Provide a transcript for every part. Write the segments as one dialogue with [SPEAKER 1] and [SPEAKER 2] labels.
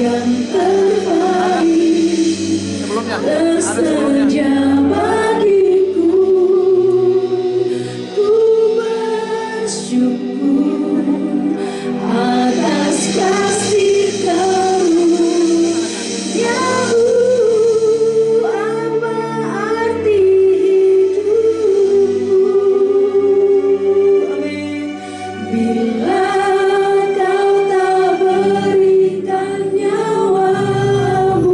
[SPEAKER 1] yang terbaik, bersedia bagiku. Ku bersyukur atas kasih karunia-Mu. Apa arti hidupku? Amin. Bila Kau tak berikan nyawa-Mu,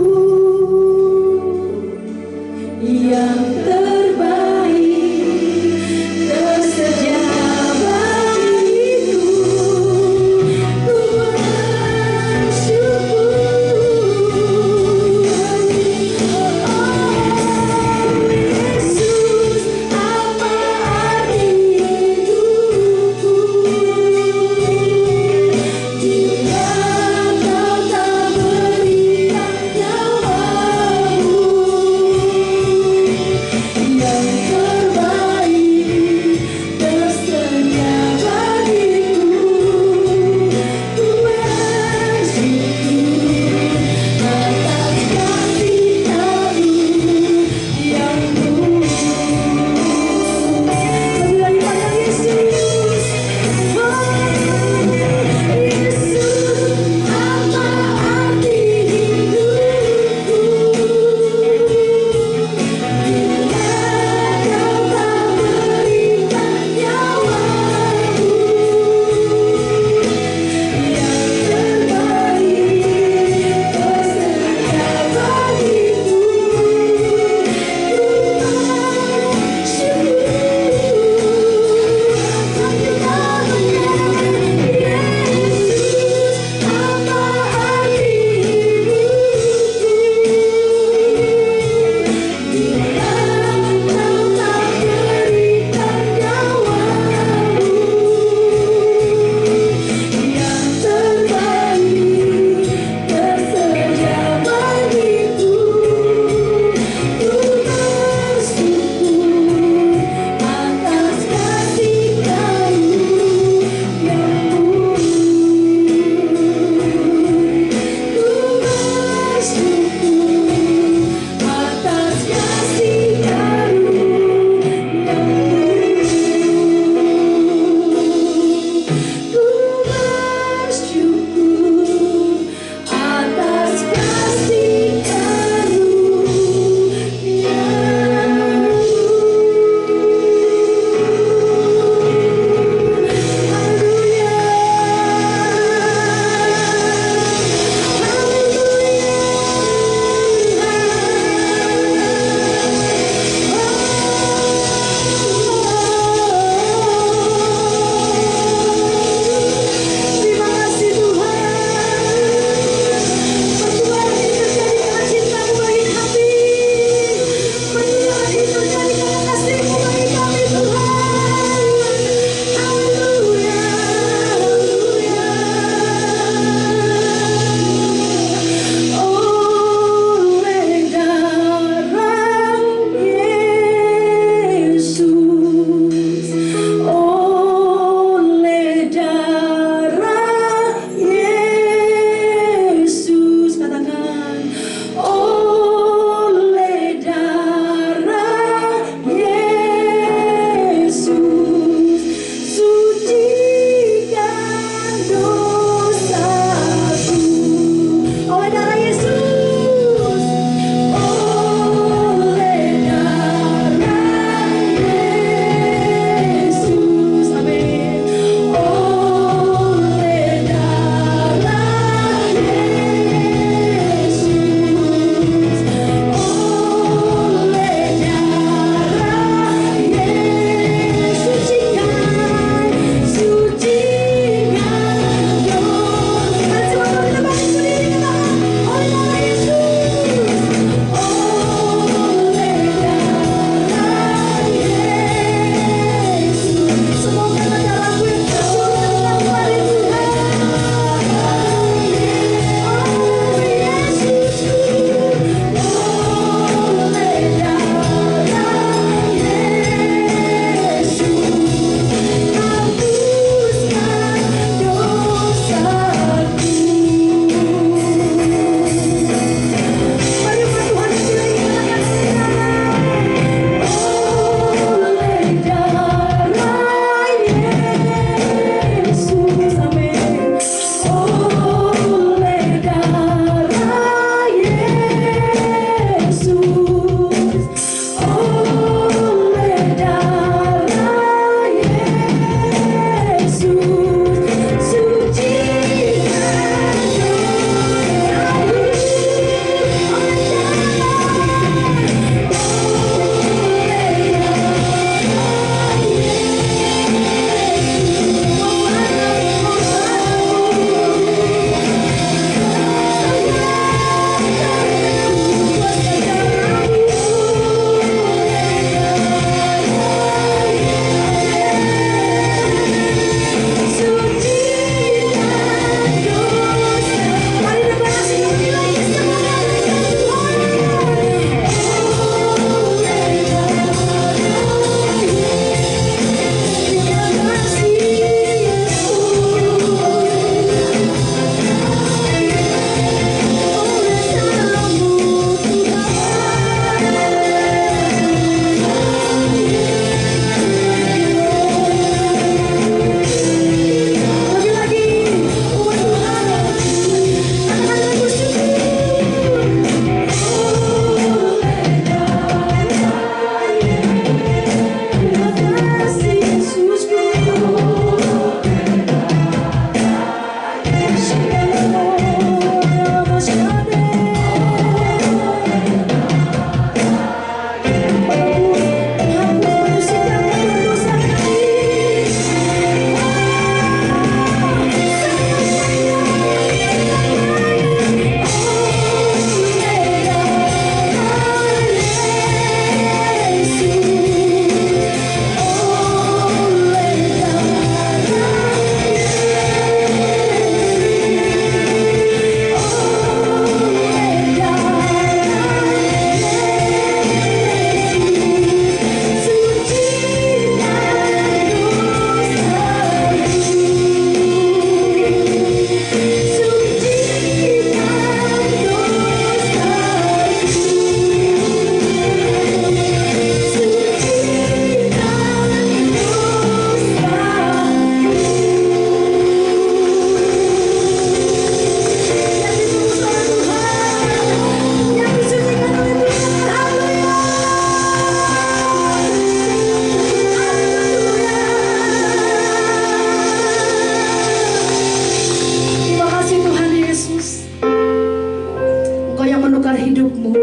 [SPEAKER 1] hidupmu.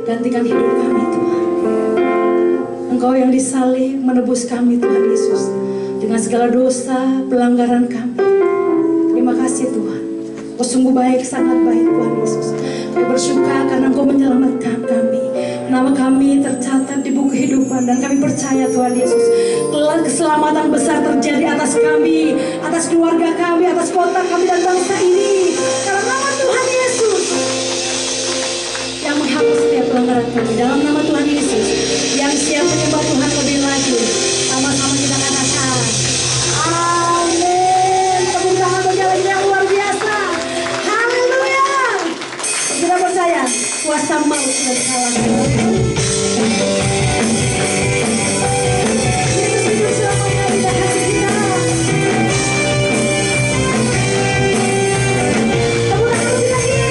[SPEAKER 1] Gantikan hidup kami Tuhan. Engkau yang disalib menebus kami Tuhan Yesus, dengan segala dosa, pelanggaran kami. Terima kasih Tuhan. Kau sungguh baik, sangat baik Tuhan Yesus. Kami bersyukur karena Engkau menyelamatkan kami. Nama kami tercatat di buku kehidupan, dan kami percaya Tuhan Yesus, keselamatan besar terjadi atas kami, atas keluarga kami, atas kota kami dan bangsa ini. Karena nama Tuhan Yesus yang menghapus setiap pelanggaran kami. Dalam nama Tuhan Yesus yang siap menyembah Tuhan lebih lagi, sama-sama kita katakan amin. Tepuk tangan bagi lagi yang luar biasa. Haleluya. Kita percaya kuasa maut sudah dikalahkan. Yesus hidup selamanya di dalam hati kita. Tepuk tangan lebih lagi.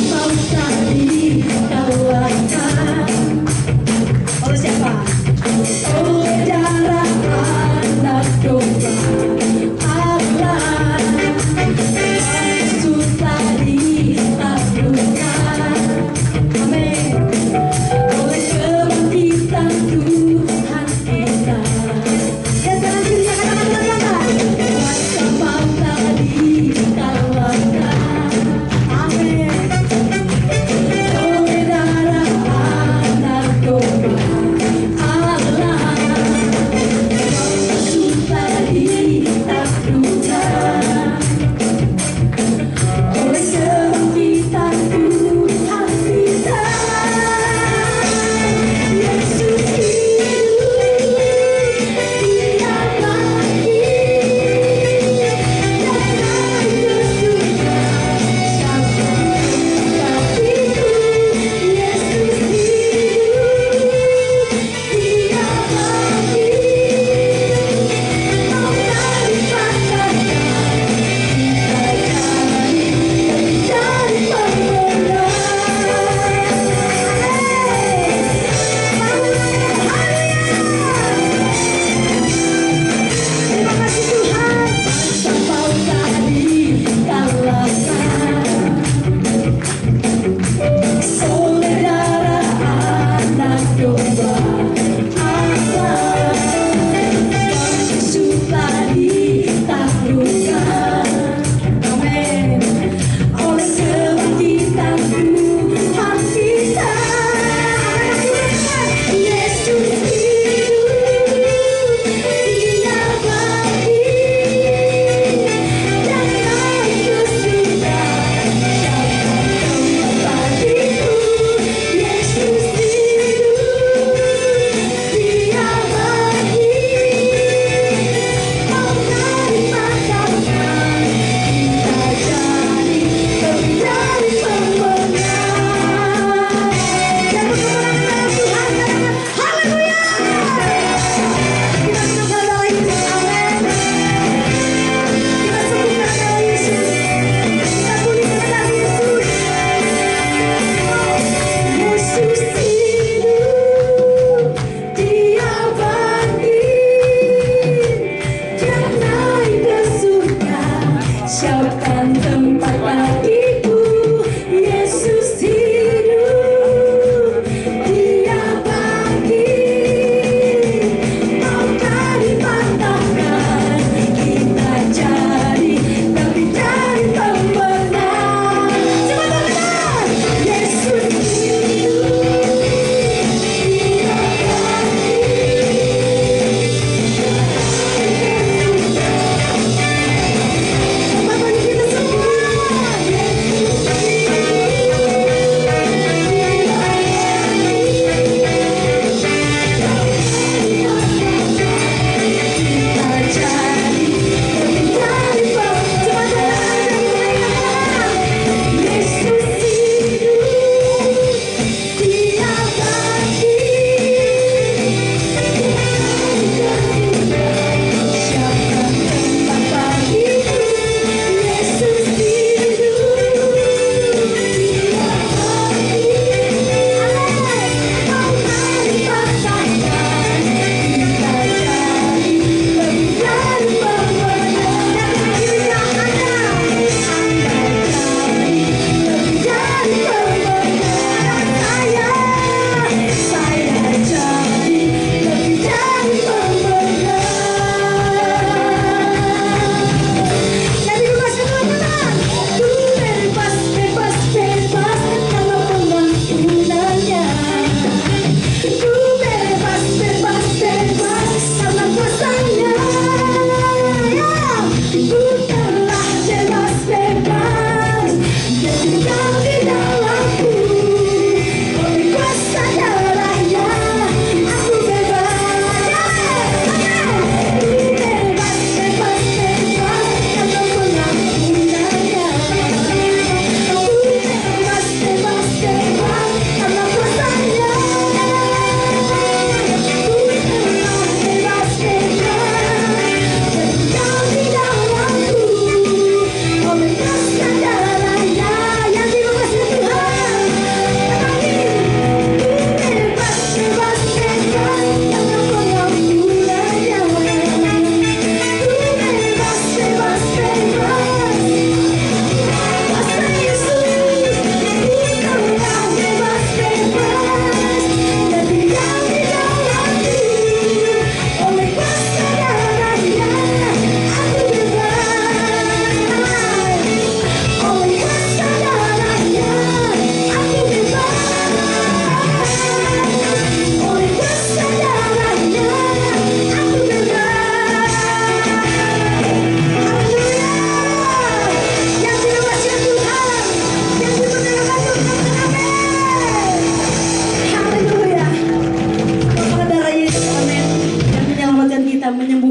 [SPEAKER 1] Maukah dikalahkan oleh siapa? Oleh darah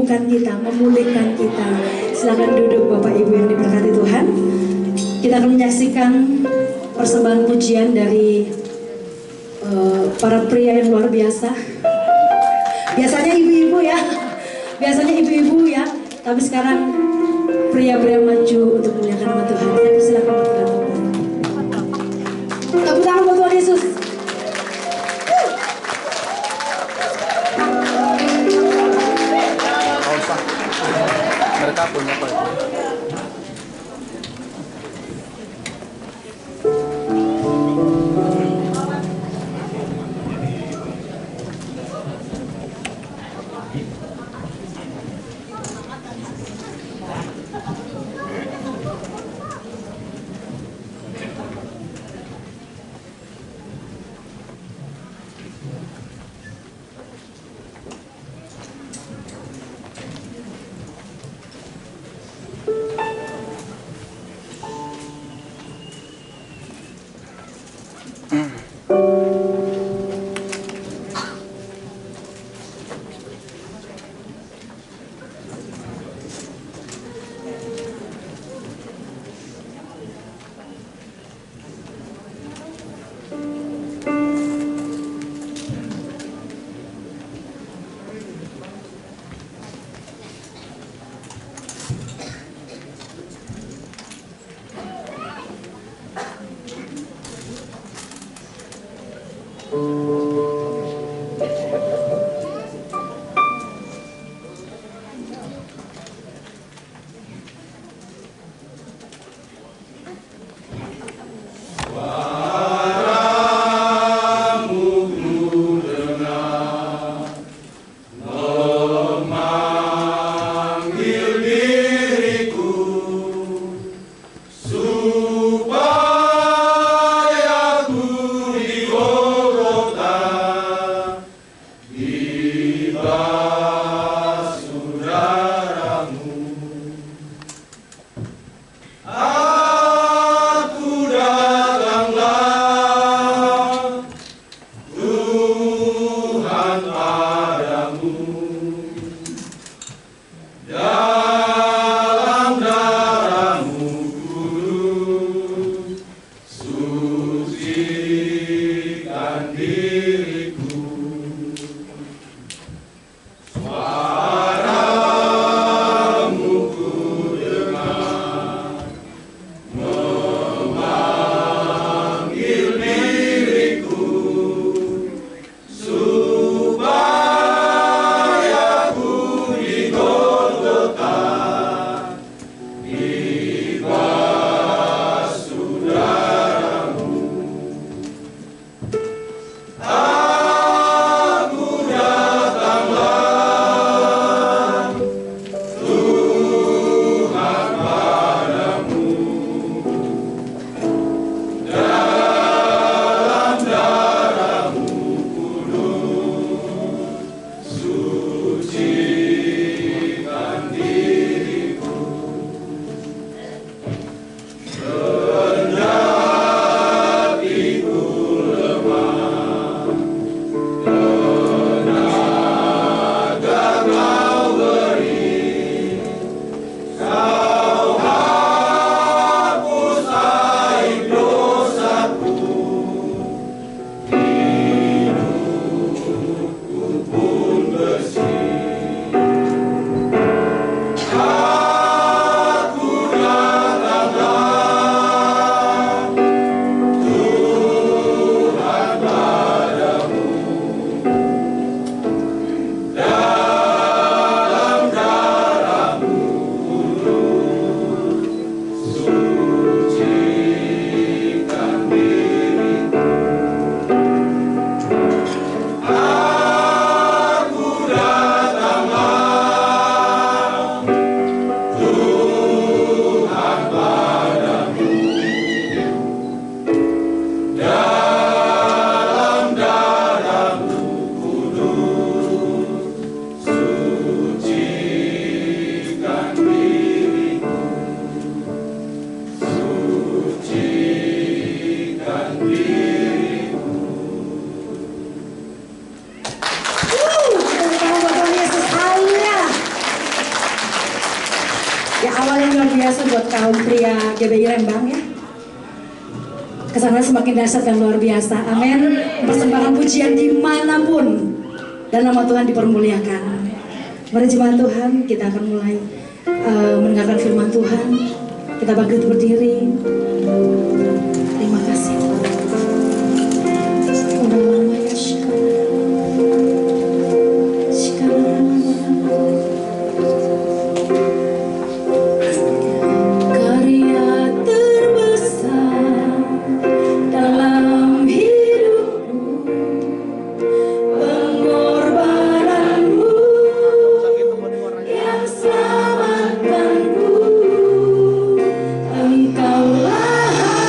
[SPEAKER 1] menyembuhkan kita, memulihkan kita. Silakan duduk Bapak Ibu yang diberkati Tuhan. Kita akan menyaksikan persembahan pujian dari para pria yang luar biasa. Biasanya ibu-ibu ya, tapi sekarang pria-pria maju untuk memuliakan nama Tuhan. Saya persilakan Bapak Tuhan. Tepuk tangan buat Tuhan Yesus.
[SPEAKER 2] Mereka punya apa?
[SPEAKER 1] awal yang luar biasa buat kaum pria GBI Rembang ya. Kesana semakin dahsyat dan luar biasa. Amin. Persembahkan pujian dimanapun dan nama Tuhan dipermuliakan. Mari jemaat Tuhan, kita akan mulai mendengarkan firman Tuhan. Kita bangkit berdiri. Terima kasih.
[SPEAKER 3] Selamatkanku, Engkaulah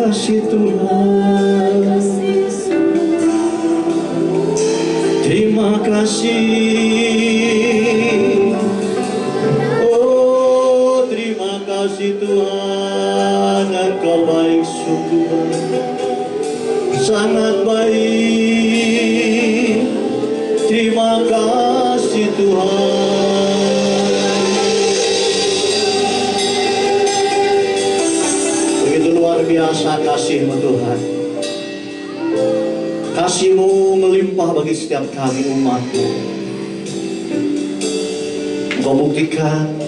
[SPEAKER 3] kasih Tuhan, terima kasih. Oh, terima kasih Tuhan, Engkau baik sungguh, sangat baik. Terima kasih Tuhan. Begitu luar biasa kasih-Mu Tuhan. Kasih-Mu melimpah bagi setiap kami umat-Mu. Engkau buktikan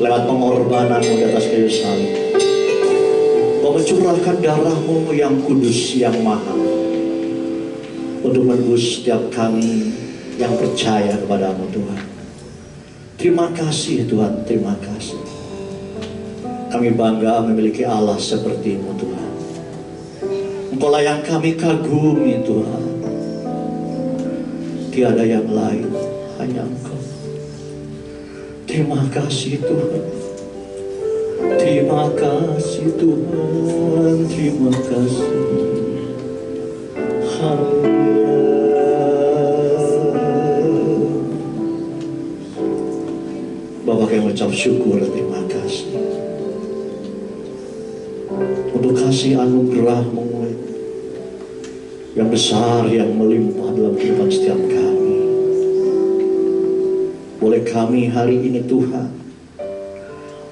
[SPEAKER 3] lewat pengorbanan-Mu di atas kayu salib. Engkau mencurahkan darah-Mu yang kudus, yang mahal, untuk menebus setiap kami yang percaya kepada-Mu Tuhan. Terima kasih Tuhan, terima kasih. Kami bangga memiliki Allah seperti-Mu Tuhan. Engkaulah yang kami kagumi Tuhan. Tiada yang lain, hanya Engkau. Terima kasih Tuhan. Terima kasih Tuhan, terima kasih. Haleluya. Bapak yang mengucap syukur, terima kasih untuk kasih anugerah-Mu yang besar, yang melimpah dalam kehidupan setiap kami. Boleh kami hari ini Tuhan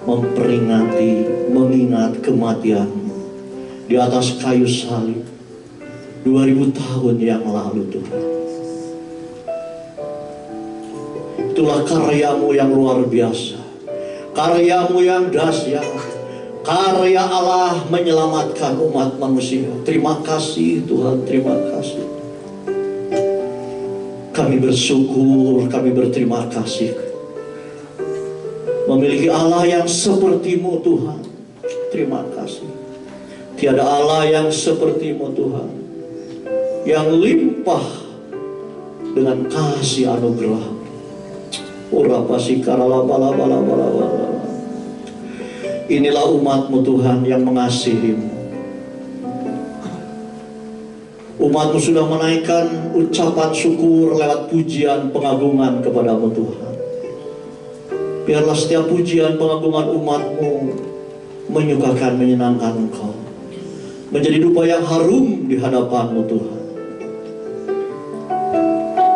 [SPEAKER 3] memperingati, mengingat kematian di atas kayu salib 2000 tahun yang lalu Tuhan. Itulah karya-Mu yang luar biasa, karya-Mu yang dahsyat, karya Allah menyelamatkan umat manusia. Terima kasih Tuhan, terima kasih. Kami bersyukur, kami berterima kasih memiliki Allah yang seperti-Mu Tuhan. Terima kasih. Tiada Allah yang seperti-Mu Tuhan, yang limpah dengan kasih anugerah. Inilah umat-Mu Tuhan yang mengasihi-Mu. Umat-Mu sudah menaikkan ucapan syukur lewat pujian pengagungan kepada-Mu Tuhan. Biarlah setiap pujian pengagungan umat-Mu menyukakan, menyenangkan Engkau, menjadi dupa yang harum di hadapan-Mu Tuhan.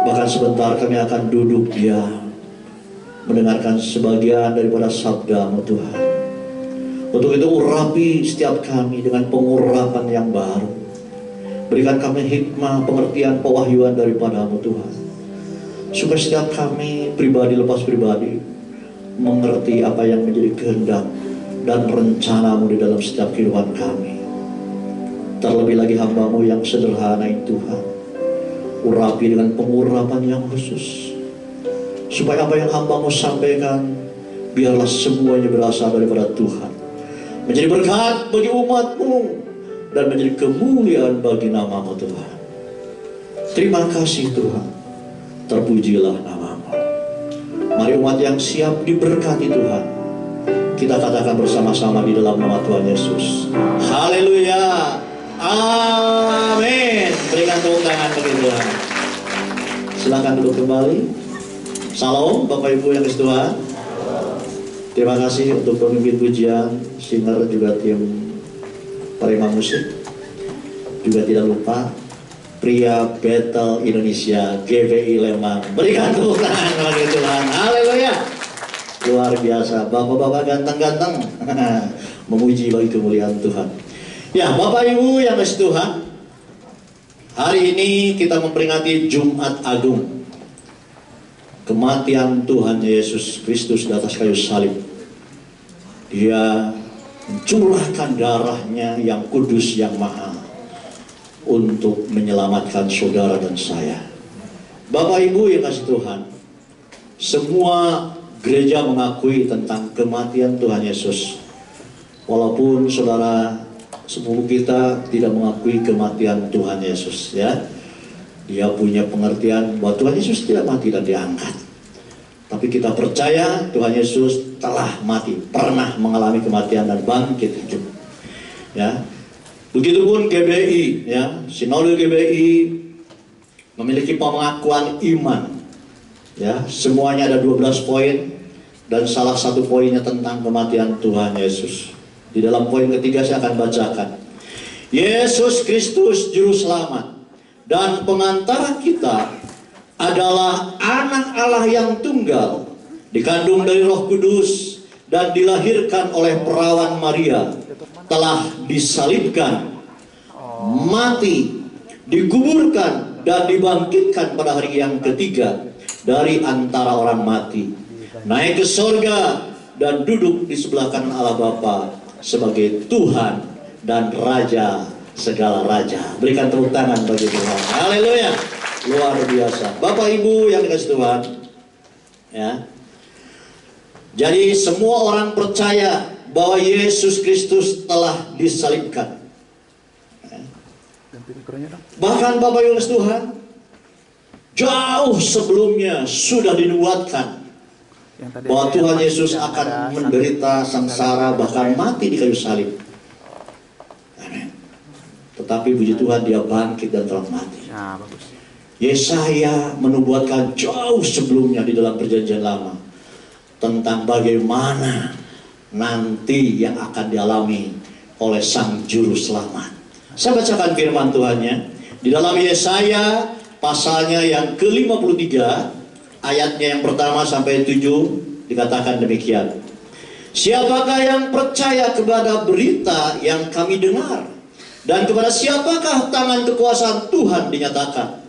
[SPEAKER 3] Bahkan sebentar kami akan duduk diam, mendengarkan sebagian daripada sabda-Mu Tuhan. Untuk itu urapi setiap kami dengan pengurapan yang baru. Berikan kami hikmah, pengertian, pewahyuan daripada-Mu Tuhan, supaya setiap kami pribadi lepas pribadi mengerti apa yang menjadi kehendak dan rencana-Mu di dalam setiap kehidupan kami. Terlebih lagi hamba-Mu yang sederhana ini Tuhan, urapi dengan pengurapan yang khusus, supaya apa yang hamba-Mu sampaikan biarlah semuanya berasal daripada Tuhan, menjadi berkat bagi umat-Mu dan menjadi kemuliaan bagi nama-Mu Tuhan. Terima kasih Tuhan, terpujilah nama-Mu. Mari umat yang siap diberkati Tuhan, kita katakan bersama-sama di dalam nama Tuhan Yesus. Haleluya, amin. Berikan tepuk tangan bagi Tuhan. Silakan duduk kembali. Salam Bapak Ibu yang dikasihi Tuhan. Terima kasih untuk pemimpin pujian, singer, juga tim Prima Musik. Juga tidak lupa Pria Battle Indonesia GVI Lembang. Berikan tepuk tangan bagi Tuhan. Haleluya. Luar biasa, bapak-bapak ganteng-ganteng memuji bagi kemuliaan Tuhan. Ya, Bapak Ibu yang dikasihi Tuhan, hari ini kita memperingati Jumat Agung, kematian Tuhan Yesus Kristus di atas kayu salib. Dia mencurahkan darahnya yang kudus, yang mahal, untuk menyelamatkan saudara dan saya. Bapak Ibu yang kasih Tuhan, semua gereja mengakui tentang kematian Tuhan Yesus. Walaupun saudara sepupu kita tidak mengakui kematian Tuhan Yesus, ya, dia punya pengertian bahwa Tuhan Yesus tidak mati dan diangkat. Tapi kita percaya Tuhan Yesus telah mati, pernah mengalami kematian dan bangkit hidup. Ya, Begitupun GBI, ya, Sinode GBI memiliki pengakuan iman. Ya, semuanya ada 12 poin dan salah satu poinnya tentang kematian Tuhan Yesus. Di dalam poin ketiga saya akan bacakan. Yesus Kristus juru selamat dan pengantara kita adalah anak Allah yang tunggal, dikandung dari Roh Kudus dan dilahirkan oleh perawan Maria, telah disalibkan, mati, dikuburkan dan dibangkitkan pada hari yang ketiga dari antara orang mati, naik ke sorga dan duduk di sebelah kanan Allah Bapa sebagai Tuhan dan Raja segala raja. Berikan tepuk tangan bagi Tuhan. Haleluya. Luar biasa. Bapak Ibu yang dikasihi Tuhan, ya. Jadi semua orang percaya bahwa Yesus Kristus telah disalibkan. Bahkan Bapak Ibu Tuhan, jauh sebelumnya sudah dinubuatkan bahwa Tuhan Yesus akan menderita sengsara bahkan mati di kayu salib. Amin. Tetapi puji Tuhan dia bangkit dan telah mati. Yesaya menubuatkan jauh sebelumnya di dalam perjanjian lama tentang bagaimana nanti yang akan dialami oleh Sang Juru Selamat. Saya bacakan firman Tuhannya di dalam Yesaya pasalnya yang ke-53 ayatnya yang pertama sampai 7 dikatakan demikian. Siapakah yang percaya kepada berita yang kami dengar, dan kepada siapakah tangan kekuasaan Tuhan dinyatakan?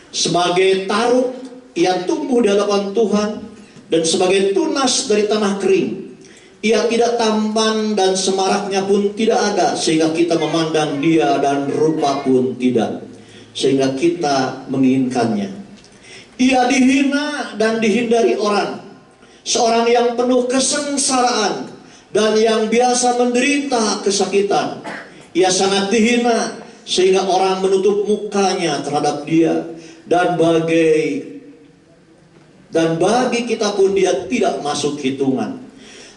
[SPEAKER 3] Sebagai taruk ia tumbuh di hadapan Tuhan, dan sebagai tunas dari tanah kering. Ia tidak tampan dan semaraknya pun tidak ada, sehingga kita memandang dia, dan rupa pun tidak, sehingga kita menginginkannya. Ia dihina dan dihindari orang, seorang yang penuh kesengsaraan dan yang biasa menderita kesakitan. Ia sangat dihina sehingga orang menutup mukanya terhadap dia, dan bagi kita pun dia tidak masuk hitungan.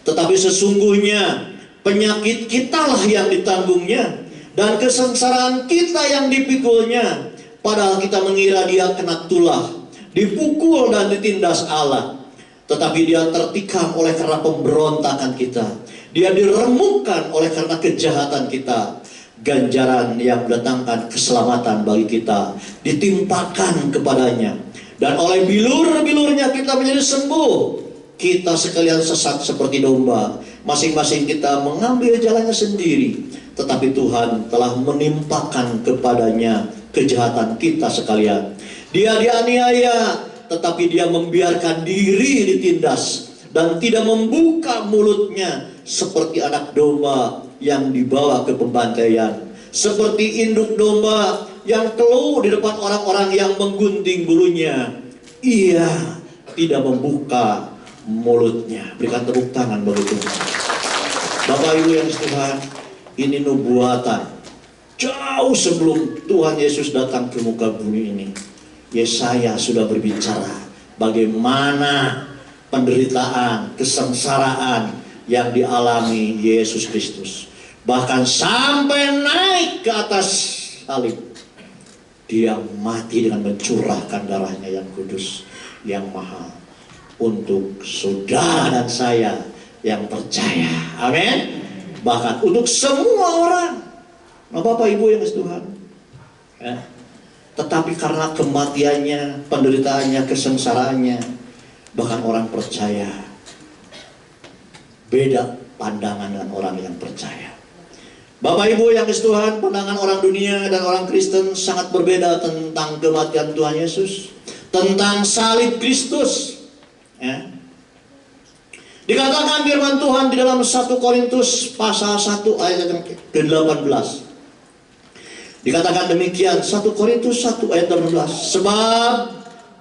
[SPEAKER 3] Tetapi sesungguhnya penyakit kitalah yang ditanggungnya, dan kesengsaraan kita yang dipikulnya. Padahal kita mengira dia kena tulah, dipukul dan ditindas Allah. Tetapi dia tertikam oleh karena pemberontakan kita, dia diremukkan oleh karena kejahatan kita. Ganjaran yang mendatangkan keselamatan bagi kita ditimpakan kepadanya, dan oleh bilur-bilurnya kita menjadi sembuh. Kita sekalian sesat seperti domba, masing-masing kita mengambil jalannya sendiri. Tetapi Tuhan telah menimpakan kepadanya kejahatan kita sekalian. Dia dianiaya, tetapi dia membiarkan diri ditindas, dan tidak membuka mulutnya, seperti anak domba yang dibawa ke pembantaian, seperti induk domba yang keluh di depan orang-orang yang menggunting bulunya. Ia tidak membuka mulutnya. Berikan tepuk tangan bagi Tuhan. Bapak Ibu yang Tuhan, ini nubuatan jauh sebelum Tuhan Yesus datang ke muka bumi ini. Yesaya sudah berbicara bagaimana penderitaan, kesengsaraan yang dialami Yesus Kristus. Bahkan sampai naik ke atas salib, dia mati dengan mencurahkan darahnya yang kudus, yang mahal, untuk saudara dan saya yang percaya. Amin. Bahkan untuk semua orang. Nah, Bapak Ibu yang dikasihi Tuhan, ya. Tetapi karena kematiannya, penderitaannya, kesengsaraannya, bahkan orang percaya beda pandangan dengan orang yang percaya. Bapak Ibu yang dikasihi Tuhan, pandangan orang dunia dan orang Kristen sangat berbeda tentang kematian Tuhan Yesus, tentang salib Kristus. Ya. Dikatakan firman Tuhan di dalam 1 Korintus pasal 1 ayat ke-18. Dikatakan demikian, 1 Korintus 1 ayat 18. Sebab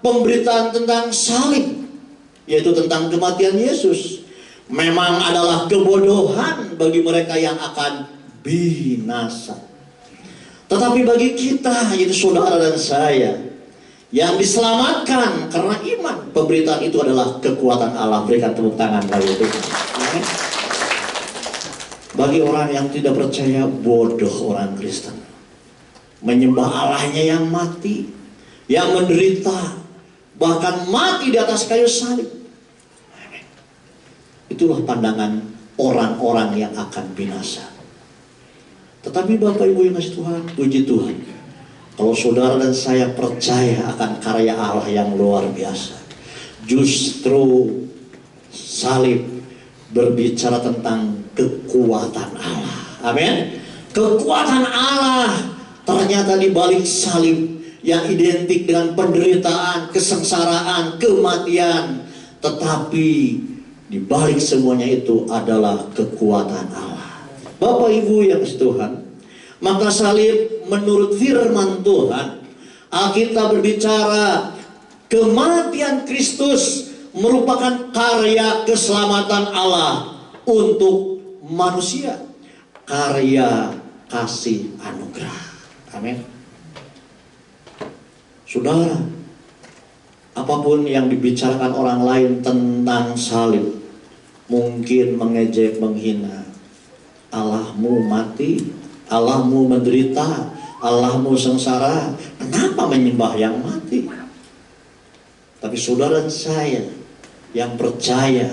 [SPEAKER 3] pemberitaan tentang salib, yaitu tentang kematian Yesus, memang adalah kebodohan bagi mereka yang akan binasa. Tetapi bagi kita, yaitu saudara dan saya, yang diselamatkan karena iman, pemberitaan itu adalah kekuatan Allah. Berikan tepuk tangan bagi itu. Bagi orang yang tidak percaya, bodoh orang Kristen. Menyembah Allahnya yang mati, yang menderita, bahkan mati di atas kayu salib. Itulah pandangan orang-orang yang akan binasa. Tetapi Bapak Ibu yang kasih Tuhan, puji Tuhan, kalau saudara dan saya percaya akan karya Allah yang luar biasa, justru salib berbicara tentang kekuatan Allah. Amin. Kekuatan Allah ternyata di balik salib yang identik dengan penderitaan, kesengsaraan, kematian, tetapi di balik semuanya itu adalah kekuatan Allah. Bapak Ibu yang kasih Tuhan, maka salib menurut firman Tuhan, Alkitab berbicara kematian Kristus merupakan karya keselamatan Allah untuk manusia, karya kasih anugerah. Amin. Saudara, apapun yang dibicarakan orang lain tentang salib, mungkin mengejek, menghina. Allahmu mati, Allahmu menderita, Allahmu sengsara, kenapa menyembah yang mati? Tapi saudara dan saya yang percaya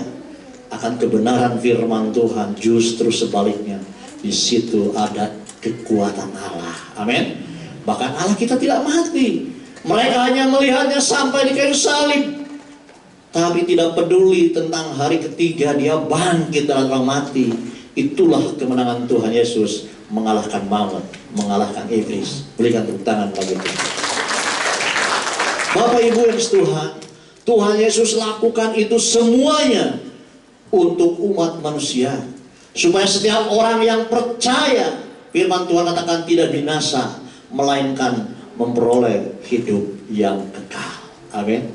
[SPEAKER 3] akan kebenaran firman Tuhan, justru sebaliknya, di situ ada kekuatan Allah. Amin. Bahkan Allah kita tidak mati. Mereka hanya melihatnya sampai di kayu salib, tapi tidak peduli tentang hari ketiga dia bangkit dari orang mati. Itulah kemenangan Tuhan Yesus mengalahkan maut, mengalahkan iblis. Berikan tepuk tangan bagi Tuhan. Bapak Ibu yang Tuhan, Tuhan Yesus lakukan itu semuanya untuk umat manusia, supaya setiap orang yang percaya, firman Tuhan katakan, tidak binasa, melainkan memperoleh hidup yang kekal. Amin.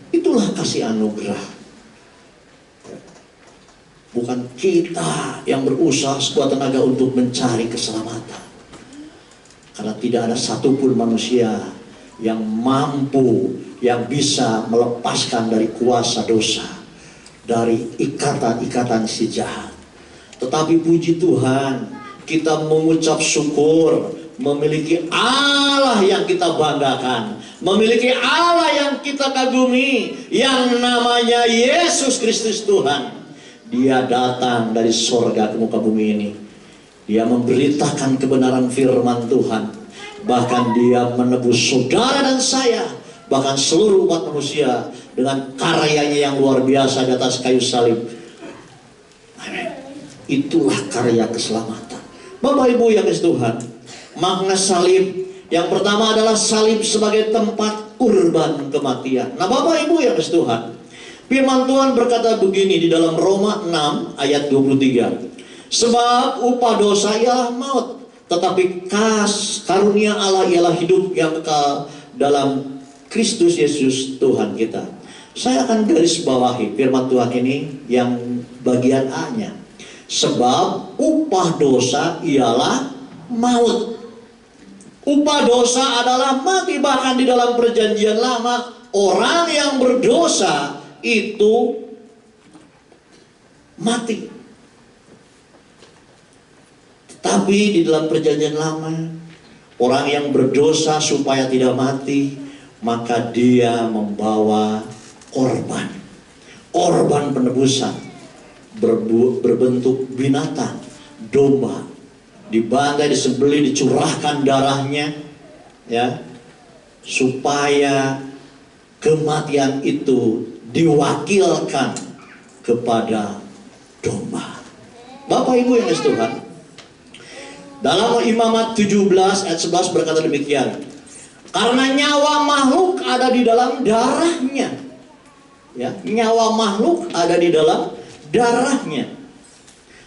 [SPEAKER 3] Itulah kasih anugerah. Bukan kita yang berusaha sekuat tenaga untuk mencari keselamatan, karena tidak ada satupun manusia yang mampu, yang bisa melepaskan dari kuasa dosa, dari ikatan-ikatan si jahat. Tetapi puji Tuhan, kita mengucap syukur memiliki Allah yang kita banggakan, memiliki Allah yang kita kagumi, yang namanya Yesus Kristus Tuhan. Dia datang dari sorga ke muka bumi ini. Dia memberitakan kebenaran firman Tuhan. Bahkan dia menebus saudara dan saya, bahkan seluruh umat manusia, dengan karyanya yang luar biasa di atas kayu salib. Amin. Itulah karya keselamatan. Bapak Ibu yang kasih Tuhan, makna salib yang pertama adalah salib sebagai tempat kurban kematian. Nah Bapak Ibu yang kasih Tuhan, firman Tuhan berkata begini di dalam Roma 6 ayat 23. Sebab upah dosa ialah maut, tetapi karunia Allah ialah hidup yang kekal dalam Kristus Yesus Tuhan kita. Saya akan garis bawahi firman Tuhan ini yang bagian A-nya. Sebab upah dosa ialah maut. Upah dosa adalah mati. Bahkan di dalam perjanjian lama, orang yang berdosa itu mati. Tapi di dalam perjanjian lama, orang yang berdosa supaya tidak mati, maka dia membawa korban. Korban penebusan berbentuk binatang, domba, dibantai, disembelih, dicurahkan darahnya, ya, supaya kematian itu diwakilkan kepada domba. Bapak Ibu yang kasih Tuhan, dalam Imamat 17 ayat 11 berkata demikian. Karena nyawa makhluk ada di dalam darahnya. Ya, nyawa makhluk ada di dalam darahnya.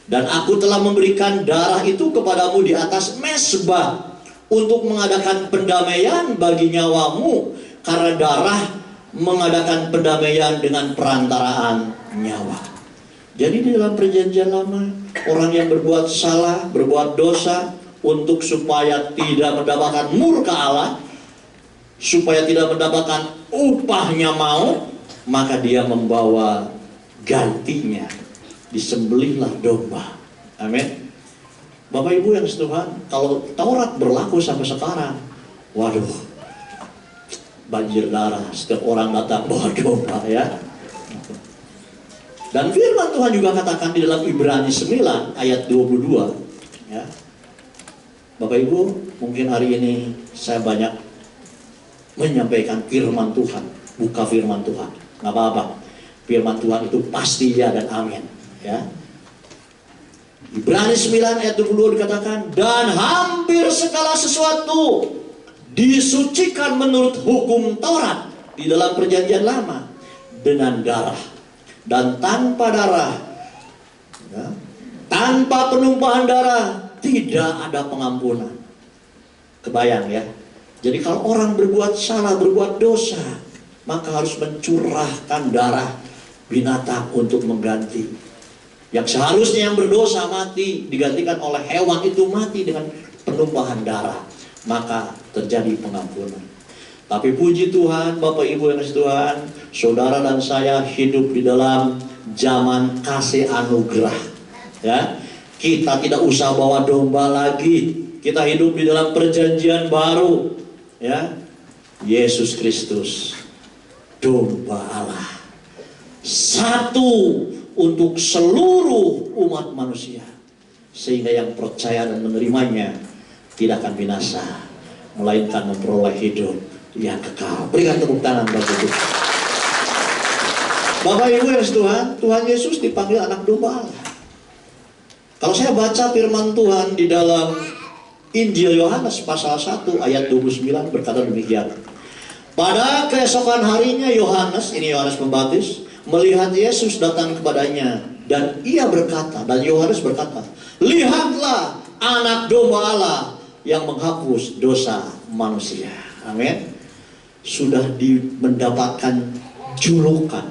[SPEAKER 3] Dan aku telah memberikan darah itu kepadamu di atas mezbah untuk mengadakan pendamaian bagi nyawamu, karena darah mengadakan pendamaian dengan perantaraan nyawa. Jadi di dalam perjanjian lama, orang yang berbuat salah, berbuat dosa, untuk supaya tidak mendapatkan murka Allah, supaya tidak mendapatkan upahnya maut, maka dia membawa gantinya, disembelihlah domba. Amin. Bapak Ibu yang Tuhan, kalau Taurat berlaku sampai sekarang, waduh, banjir darah, setiap orang datang bawa domba ya. Dan firman Tuhan juga katakan di dalam Ibrani 9 ayat 22 ya. Bapak Ibu, mungkin hari ini saya banyak menyampaikan firman Tuhan, buka firman Tuhan, nggak apa-apa. Firman Tuhan itu pasti ya dan amin ya. Ibrani 9 ayat 22 dikatakan, dan hampir segala sesuatu disucikan menurut hukum Taurat di dalam perjanjian lama dengan darah. Dan tanpa darah ya, tanpa penumpahan darah tidak ada pengampunan. Kebayang ya. Jadi kalau orang berbuat salah, berbuat dosa, maka harus mencurahkan darah binatang untuk mengganti. Yang seharusnya yang berdosa mati, digantikan oleh hewan itu mati dengan penumpahan darah, maka terjadi pengampunan. Tapi puji Tuhan, Bapak Ibu yang kasih Tuhan, saudara dan saya hidup di dalam zaman kasih anugerah ya. Kita tidak usah bawa domba lagi. Kita hidup di dalam perjanjian baru ya. Yesus Kristus, domba Allah, satu untuk seluruh umat manusia, sehingga yang percaya dan menerimanya tidak akan binasa, melainkan memperoleh hidup yang kekal. Berikan tepuk tangan bagi Tuhan. Bapak Ibu yang Tuhan, Tuhan Yesus dipanggil anak domba Allah. Kalau saya baca firman Tuhan di dalam Injil Yohanes pasal 1 ayat 29 berkata demikian. Pada keesokan harinya Yohanes, ini Yohanes Pembaptis, melihat Yesus datang kepadanya, dan ia berkata, dan Yohanes berkata, lihatlah anak domba Allah yang menghapus dosa manusia. Amin. Sudah mendapatkan julukan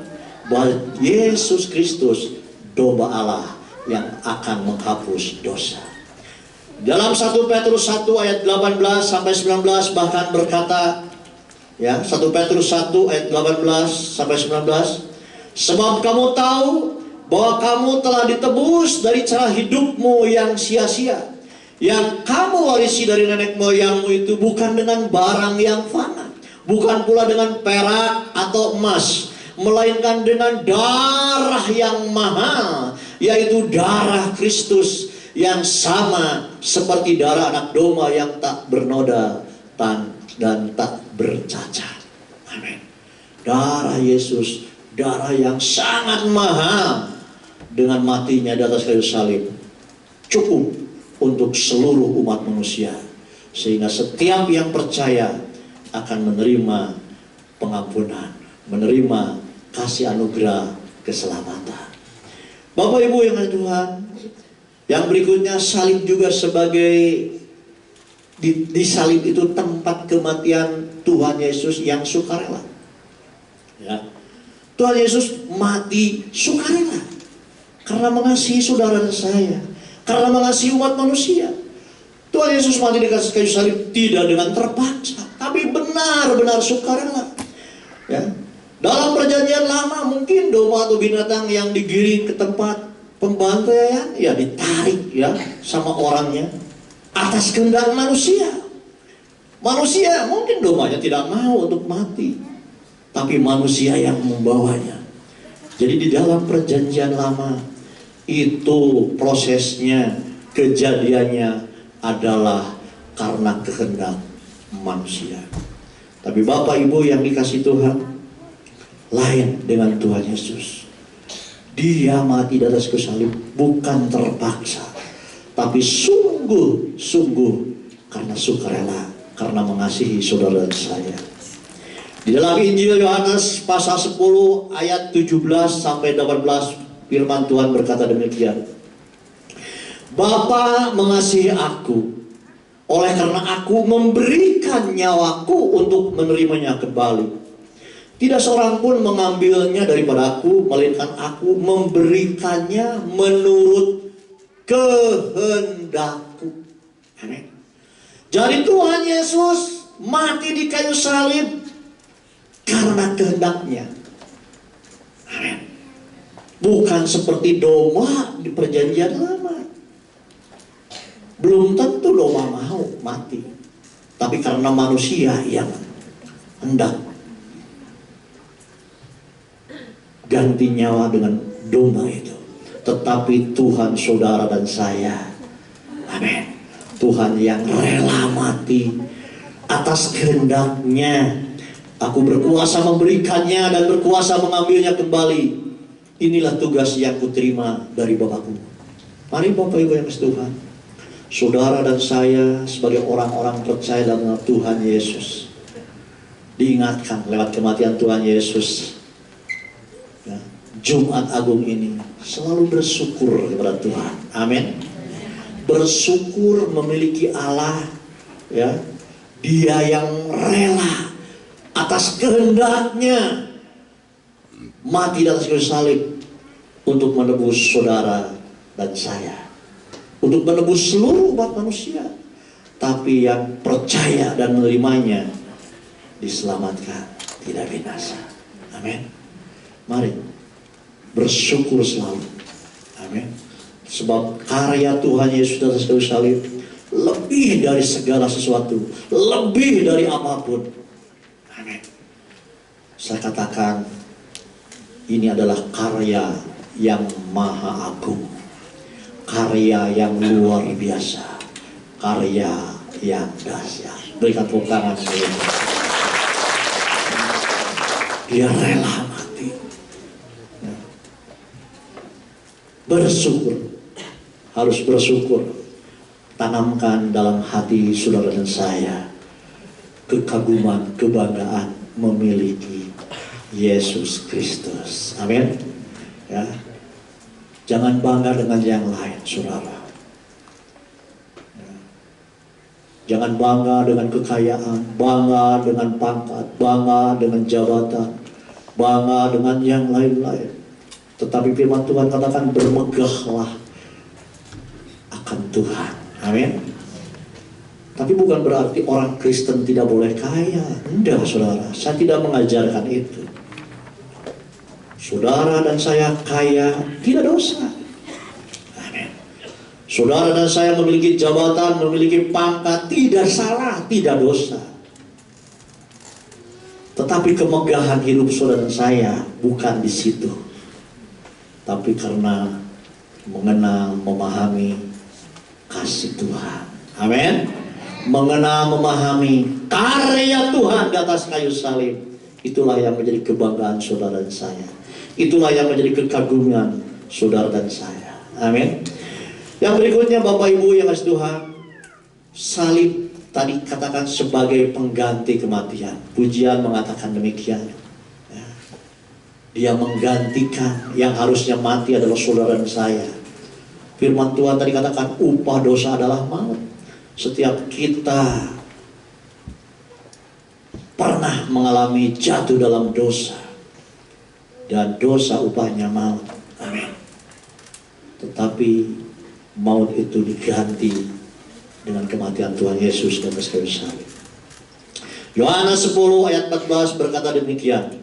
[SPEAKER 3] bahwa Yesus Kristus domba Allah yang akan menghapus dosa. Dalam 1 Petrus 1 ayat 18 sampai 19 bahkan berkata ya, 1 Petrus 1 ayat 18 sampai 19, sebab kamu tahu bahwa kamu telah ditebus dari cara hidupmu yang sia-sia, yang kamu warisi dari nenek moyangmu itu, bukan dengan barang yang fana, bukan pula dengan perak atau emas, melainkan dengan darah yang mahal, yaitu darah Kristus, yang sama seperti darah anak domba yang tak bernoda dan tak bercacat. Amin. Darah Yesus, darah yang sangat mahal, dengan matinya di atas kayu salib, cukup untuk seluruh umat manusia, sehingga setiap yang percaya akan menerima pengampunan, menerima kasih anugerah keselamatan. Bapak Ibu yang ada Tuhan, yang berikutnya salib juga sebagai di salib itu tempat kematian Tuhan Yesus yang sukarela. Ya. Tuhan Yesus mati sukarela karena mengasihi saudara dan saya, karena mengasihi umat manusia. Tuhan Yesus mati di atas kayu salib tidak dengan terpaksa, tapi benar-benar sukarela. Ya. Dalam perjanjian lama mungkin domba atau binatang yang digiring ke tempat pembantaian ya ditarik ya sama orangnya atas kehendak manusia. Manusia mungkin dombanya tidak mau untuk mati, tapi manusia yang membawanya. Jadi di dalam perjanjian lama itu prosesnya, kejadiannya adalah karena kehendak manusia. Tapi Bapak Ibu yang dikasih Tuhan, lain dengan Tuhan Yesus. Dia mati di atas kayu salib bukan terpaksa, tapi sungguh-sungguh karena sukarela, karena mengasihi saudara dan saya. Di dalam Injil Yohanes pasal 10 ayat 17 sampai 18 firman Tuhan berkata demikian. Bapa mengasihi aku, oleh karena aku memberikan nyawaku untuk menerimanya kembali. Tidak seorang pun mengambilnya daripada aku, melainkan aku memberikannya menurut kehendakku. Amin. Jadi Tuhan Yesus mati di kayu salib karena kehendaknya. Amin. Bukan seperti domba di perjanjian lama. Belum tentu domba mau mati, tapi karena manusia yang hendak ganti nyawa dengan domba itu. Tetapi Tuhan saudara dan saya, amin, Tuhan yang rela mati atas kehendaknya. Aku berkuasa memberikannya dan berkuasa mengambilnya kembali. Inilah tugas yang kuterima dari Bapakku. Mari Bapak Ibu yang kasih Tuhan, saudara dan saya sebagai orang-orang percaya dalam Tuhan Yesus, diingatkan lewat kematian Tuhan Yesus, ya, Jumat Agung ini selalu bersyukur kepada Tuhan. Amin. Bersyukur memiliki Allah, ya, Dia yang rela atas kehendaknya mati di atas kayu salib untuk menebus saudara dan saya, untuk menebus seluruh umat manusia. Tapi yang percaya dan menerimanya diselamatkan, tidak binasa. Amin. Mari bersyukur selalu. Amin. Sebab karya Tuhan Yesus di atas kayu salib lebih dari segala sesuatu, lebih dari apapun. Amin. Saya katakan ini adalah karya yang maha agung, karya yang luar biasa, karya yang dahsyat. Berikan tepuk tangan. Dia rela mati. Bersyukur, harus bersyukur. Tanamkan dalam hati saudara dan saya kekaguman, kebanggaan memiliki Yesus Kristus. Amin. Ya. Jangan bangga dengan yang lain, saudara. Ya. Jangan bangga dengan kekayaan, bangga dengan pangkat, bangga dengan jabatan, bangga dengan yang lain-lain. Tetapi firman Tuhan katakan bermegahlah akan Tuhan. Amin. Tapi bukan berarti orang Kristen tidak boleh kaya. Tidak, saudara. Saya tidak mengajarkan itu. Saudara dan saya kaya tidak dosa. Amin. Saudara dan saya memiliki jabatan, memiliki pangkat, tidak salah, tidak dosa. Tetapi kemegahan hidup saudara dan saya bukan di situ. Tapi karena mengenal, memahami kasih Tuhan. Amin. Mengenal, memahami karya Tuhan di atas kayu salib. Itulah yang menjadi kebanggaan saudara dan saya. Itulah yang menjadi kekaguman saudara dan saya. Amin. Yang berikutnya Bapak Ibu yang kasih Tuhan, salib tadi katakan sebagai pengganti kematian. Pujian mengatakan demikian. Ya. Dia menggantikan yang harusnya mati adalah saudara dan saya. Firman Tuhan tadi katakan upah dosa adalah maut. Setiap kita pernah mengalami jatuh dalam dosa, dan dosa upahnya maut. Amin. Tetapi maut itu diganti dengan kematian Tuhan Yesus di atas kayu salib. Yohanes 10 ayat 14 berkata demikian.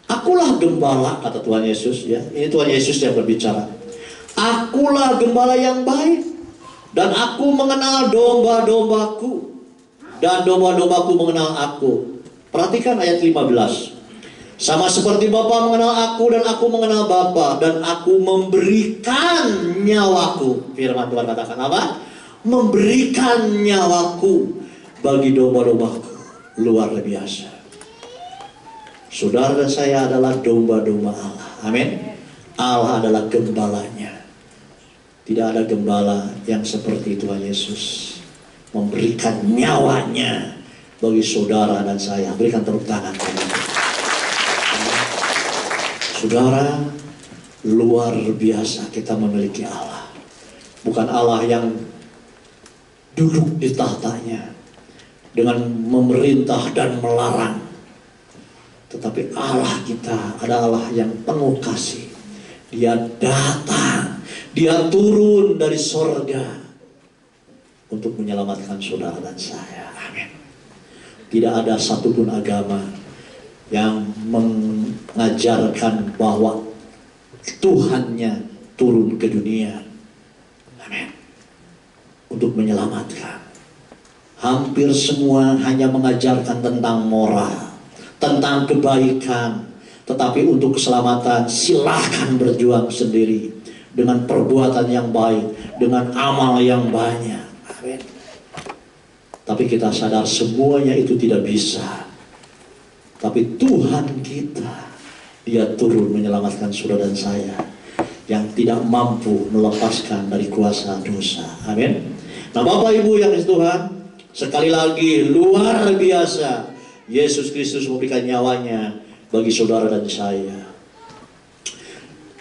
[SPEAKER 3] Akulah gembala, kata Tuhan Yesus, ya. Ini Tuhan Yesus yang berbicara. Akulah gembala yang baik, dan aku mengenal domba-dombaku, dan domba-dombaku mengenal aku. Perhatikan ayat 15. Sama seperti Bapa mengenal aku dan aku mengenal Bapa, dan aku memberikan nyawaku. Firman Tuhan katakan apa? Memberikan nyawaku bagi domba-dombaku. Luar biasa. Saudara dan saya adalah domba-domba Allah. Amin. Allah adalah gembalanya. Tidak ada gembala yang seperti Tuhan Yesus memberikan nyawanya bagi saudara dan saya. Berikan tepuk tangan. Saudara, luar biasa kita memiliki Allah. Bukan Allah yang duduk di tahtanya dengan memerintah dan melarang. Tetapi Allah kita adalah yang penuh kasih. Dia datang, Dia turun dari sorga untuk menyelamatkan saudara dan saya. Amin. Tidak ada satupun agama yang mengajarkan bahwa Tuhannya turun ke dunia. Amin. untuk menyelamatkan. Hampir semua hanya mengajarkan tentang moral, tentang kebaikan. Tetapi untuk keselamatan silahkan berjuang sendiri dengan perbuatan yang baik, dengan amal yang banyak. Amin. Tapi kita sadar semuanya itu tidak bisa. Tapi Tuhan kita, Dia turun menyelamatkan saudara dan saya yang tidak mampu melepaskan dari kuasa dosa. Amin. Nah, Bapak Ibu yang dikasihi Tuhan, sekali lagi luar biasa Yesus Kristus memberikan nyawanya bagi saudara dan saya.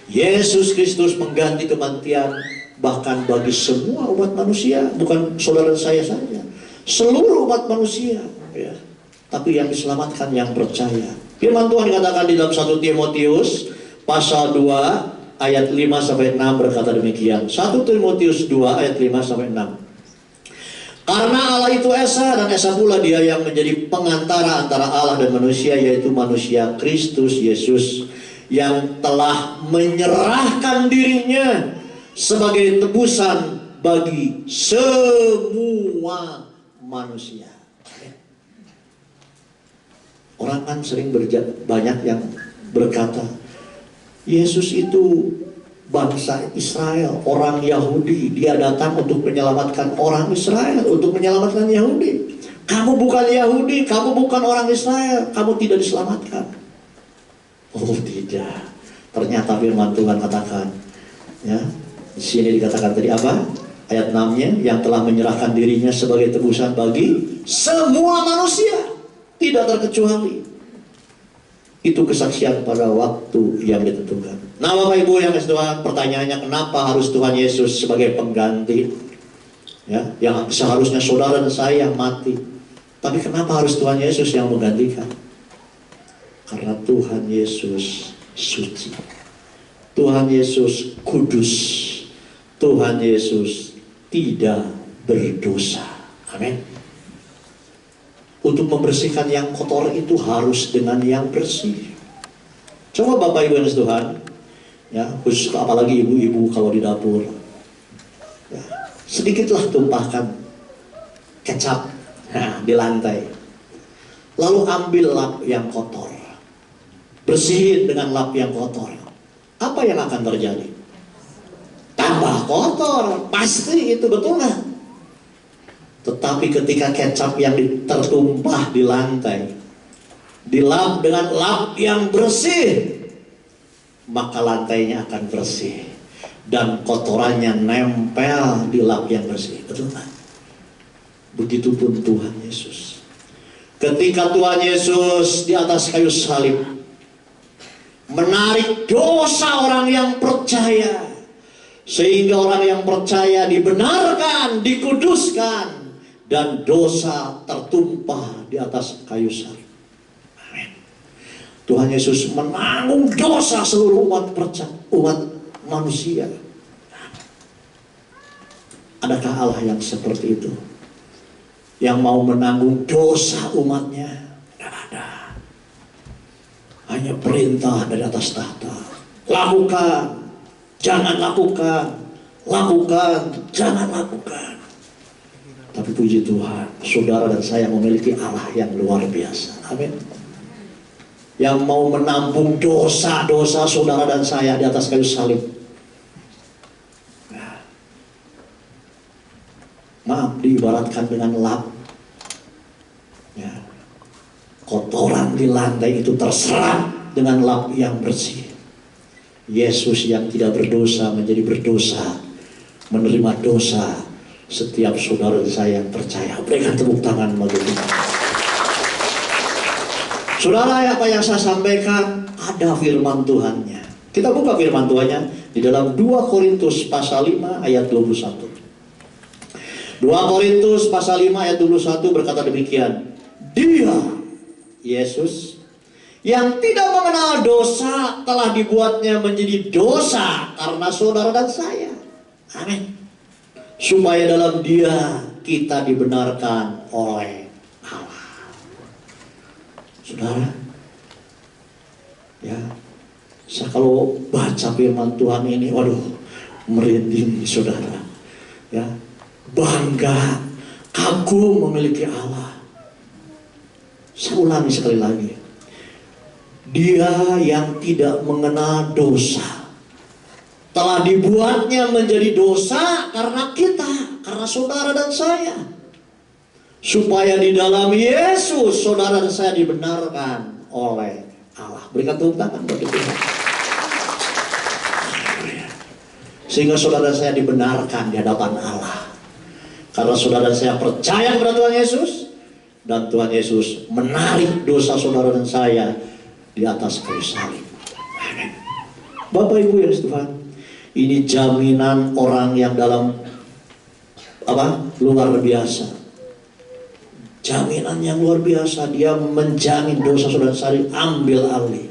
[SPEAKER 3] Yesus Kristus mengganti kematian bahkan bagi semua umat manusia, bukan saudara dan saya saja, seluruh umat manusia, ya. Tapi yang diselamatkan yang percaya. Firman Tuhan katakan di dalam 1 Timotius pasal 2 ayat 5-6 berkata demikian. 1 Timotius 2 ayat 5-6. Karena Allah itu Esa, dan Esa pula Dia yang menjadi pengantara antara Allah dan manusia, yaitu manusia Kristus Yesus, yang telah menyerahkan dirinya sebagai tebusan bagi semua manusia. Orang kan sering banyak yang berkata, Yesus itu bangsa Israel, orang Yahudi. Dia datang untuk menyelamatkan orang Israel, untuk menyelamatkan Yahudi. Kamu bukan Yahudi, kamu bukan orang Israel, kamu tidak diselamatkan. Oh tidak. Ternyata firman Tuhan katakan, ya, di sini dikatakan tadi apa? Ayat 6-nya, yang telah menyerahkan dirinya sebagai tebusan bagi semua manusia, tidak terkecuali. Itu kesaksian pada waktu yang ditentukan. Nah, Bapak Ibu yang dikasihi Tuhan, pertanyaannya, kenapa harus Tuhan Yesus sebagai pengganti? Ya, yang seharusnya saudara dan saya yang mati. Tapi kenapa harus Tuhan Yesus yang menggantikan? Karena Tuhan Yesus suci. Tuhan Yesus kudus. Tuhan Yesus tidak berdosa. Amin. Untuk membersihkan yang kotor itu harus dengan yang bersih. Coba Bapak Ibu yang dikasihi Tuhan, ya, khusus apalagi ibu-ibu kalau di dapur, ya, sedikitlah tumpahkan kecap di lantai, lalu ambil lap yang kotor, bersihin dengan lap yang kotor. Apa yang akan terjadi? Tambah kotor, pasti itu, betul nggak? Tetapi ketika kecap yang tertumpah di lantai dilap dengan lap yang bersih, maka lantainya akan bersih dan kotorannya nempel di lap yang bersih. Betul kan? Begitupun Tuhan Yesus. Ketika Tuhan Yesus di atas kayu salib menarik dosa orang yang percaya, sehingga orang yang percaya dibenarkan, dikuduskan, dan dosa tertumpah di atas kayu salib. Amin. Tuhan Yesus menanggung dosa seluruh umat manusia. Adakah Allah yang seperti itu? Yang mau menanggung dosa umatnya? Tidak ada. Hanya perintah dari atas tahta. Lakukan, jangan lakukan. Lakukan, jangan lakukan. Tapi puji Tuhan, saudara dan saya memiliki Allah yang luar biasa. Amin. Yang mau menampung dosa-dosa saudara dan saya di atas kayu salib. Nah, maaf, diibaratkan dengan lap. Ya. Kotoran di lantai itu terserap dengan lap yang bersih. Yesus yang tidak berdosa menjadi berdosa, menerima dosa setiap saudara saya yang percaya. Berikan tepuk tangan bagi Tuhan. Saudara, apa yang saya sampaikan ada firman Tuhannya. Kita buka firman Tuhannya di dalam 2 Korintus pasal 5 ayat 21. 2 Korintus pasal 5 ayat 21 berkata demikian. Dia, Yesus, yang tidak mengenal dosa telah dibuatnya menjadi dosa karena saudara dan saya. Amin. Supaya dalam Dia kita dibenarkan oleh Allah. Saudara, ya, saya kalau baca firman Tuhan ini, waduh, merinding saudara. Ya, bangga, kagum memiliki Allah. Saya ulangi sekali lagi. Dia yang tidak mengenal dosa telah dibuatnya menjadi dosa karena kita, karena saudara dan saya, supaya di dalam Yesus saudara dan saya dibenarkan oleh Allah. Berikan tepuk tangan bagi Tuhan. Sehingga saudara dan saya dibenarkan di hadapan Allah, karena saudara dan saya percaya kepada Tuhan Yesus, dan Tuhan Yesus menarik dosa saudara dan saya di atas kayu salib. Amin. Bapak Ibu yang Tuhan, ini jaminan orang yang dalam luar biasa. Jaminan yang luar biasa. Dia menjamin dosa saudara salib ambil alih.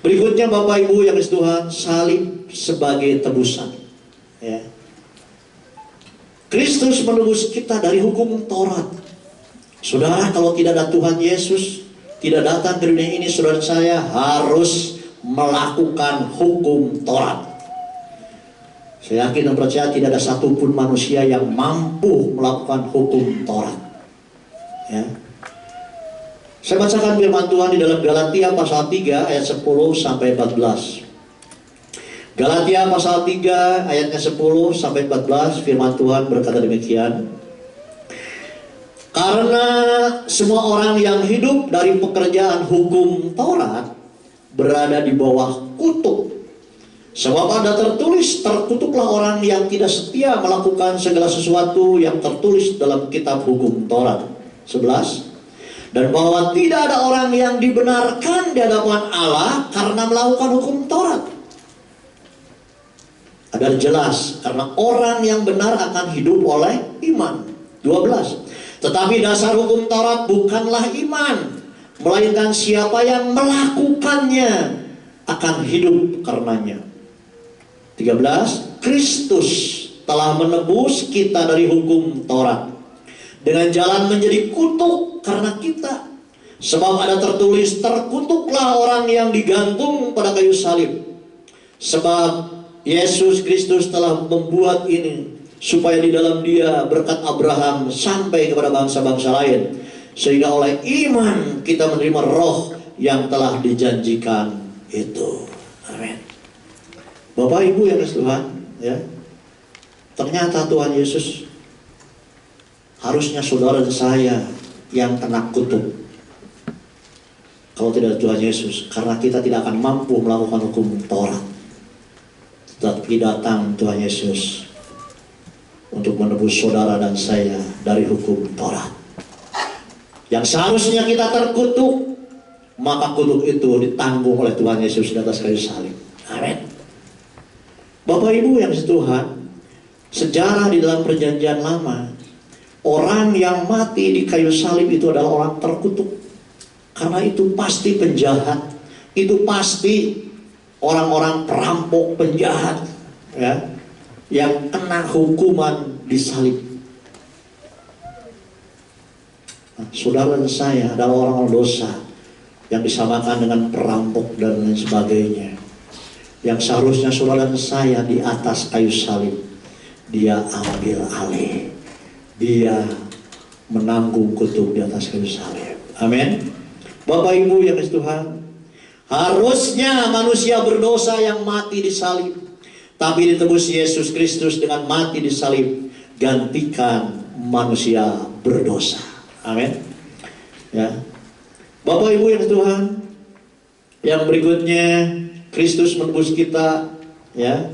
[SPEAKER 3] Berikutnya Bapak Ibu yang Tuhan, salib sebagai tebusan. Ya. Kristus menebus kita dari hukum Taurat. Saudara, kalau tidak ada Tuhan Yesus, tidak datang ke dunia ini, saudara saya harus melakukan hukum Taurat. Saya yakin dan percaya tidak ada satupun manusia yang mampu melakukan hukum Taurat. Ya. Saya bacakan firman Tuhan di dalam Galatia pasal 3 ayat 10 sampai 14. Galatia pasal 3 ayatnya 10 sampai 14, firman Tuhan berkata demikian. Karena semua orang yang hidup dari pekerjaan hukum Taurat berada di bawah kutuk. Sebab ada tertulis, terkutuklah orang yang tidak setia melakukan segala sesuatu yang tertulis dalam kitab hukum Taurat. 11. Dan bahwa tidak ada orang yang dibenarkan di hadapan Allah karena melakukan hukum Taurat. Ada jelas, karena orang yang benar akan hidup oleh iman. 12. Tetapi dasar hukum Taurat bukanlah iman, melainkan siapa yang melakukannya akan hidup karenanya. 13. Kristus telah menebus kita dari hukum Taurat dengan jalan menjadi kutuk karena kita. Sebab ada tertulis, terkutuklah orang yang digantung pada kayu salib. Sebab Yesus Kristus telah membuat ini, supaya di dalam Dia berkat Abraham sampai kepada bangsa-bangsa lain, sehingga oleh iman kita menerima roh yang telah dijanjikan itu. Amin. Bapak Ibu yang Tuhan, ya, ternyata Tuhan Yesus harusnya saudara dan saya yang kena kutuk kalau tidak ada Tuhan Yesus, karena kita tidak akan mampu melakukan hukum Taurat. Tetapi datang Tuhan Yesus untuk menebus saudara dan saya dari hukum Taurat. Yang seharusnya kita terkutuk, maka kutuk itu ditanggung oleh Tuhan Yesus di atas kayu salib. Amin. Bapak Ibu yang Tuhan, sejarah di dalam perjanjian lama, orang yang mati di kayu salib itu adalah orang terkutuk. Karena itu pasti penjahat, itu pasti orang-orang perampok, penjahat, ya, yang kena hukuman disalib. Nah, saudara dan saya adalah orang-orang dosa yang disamakan dengan perampok dan lain sebagainya. Yang seharusnya saudara dan saya di atas kayu salib, Dia ambil alih, Dia menanggung kutuk di atas kayu salib. Amin. Bapak Ibu yang Tuhan, harusnya manusia berdosa yang mati di salib, tapi ditebus Yesus Kristus dengan mati di salib, gantikan manusia berdosa. Amin. Ya. Bapak Ibu yang Tuhan, yang berikutnya, Kristus menebus kita, ya,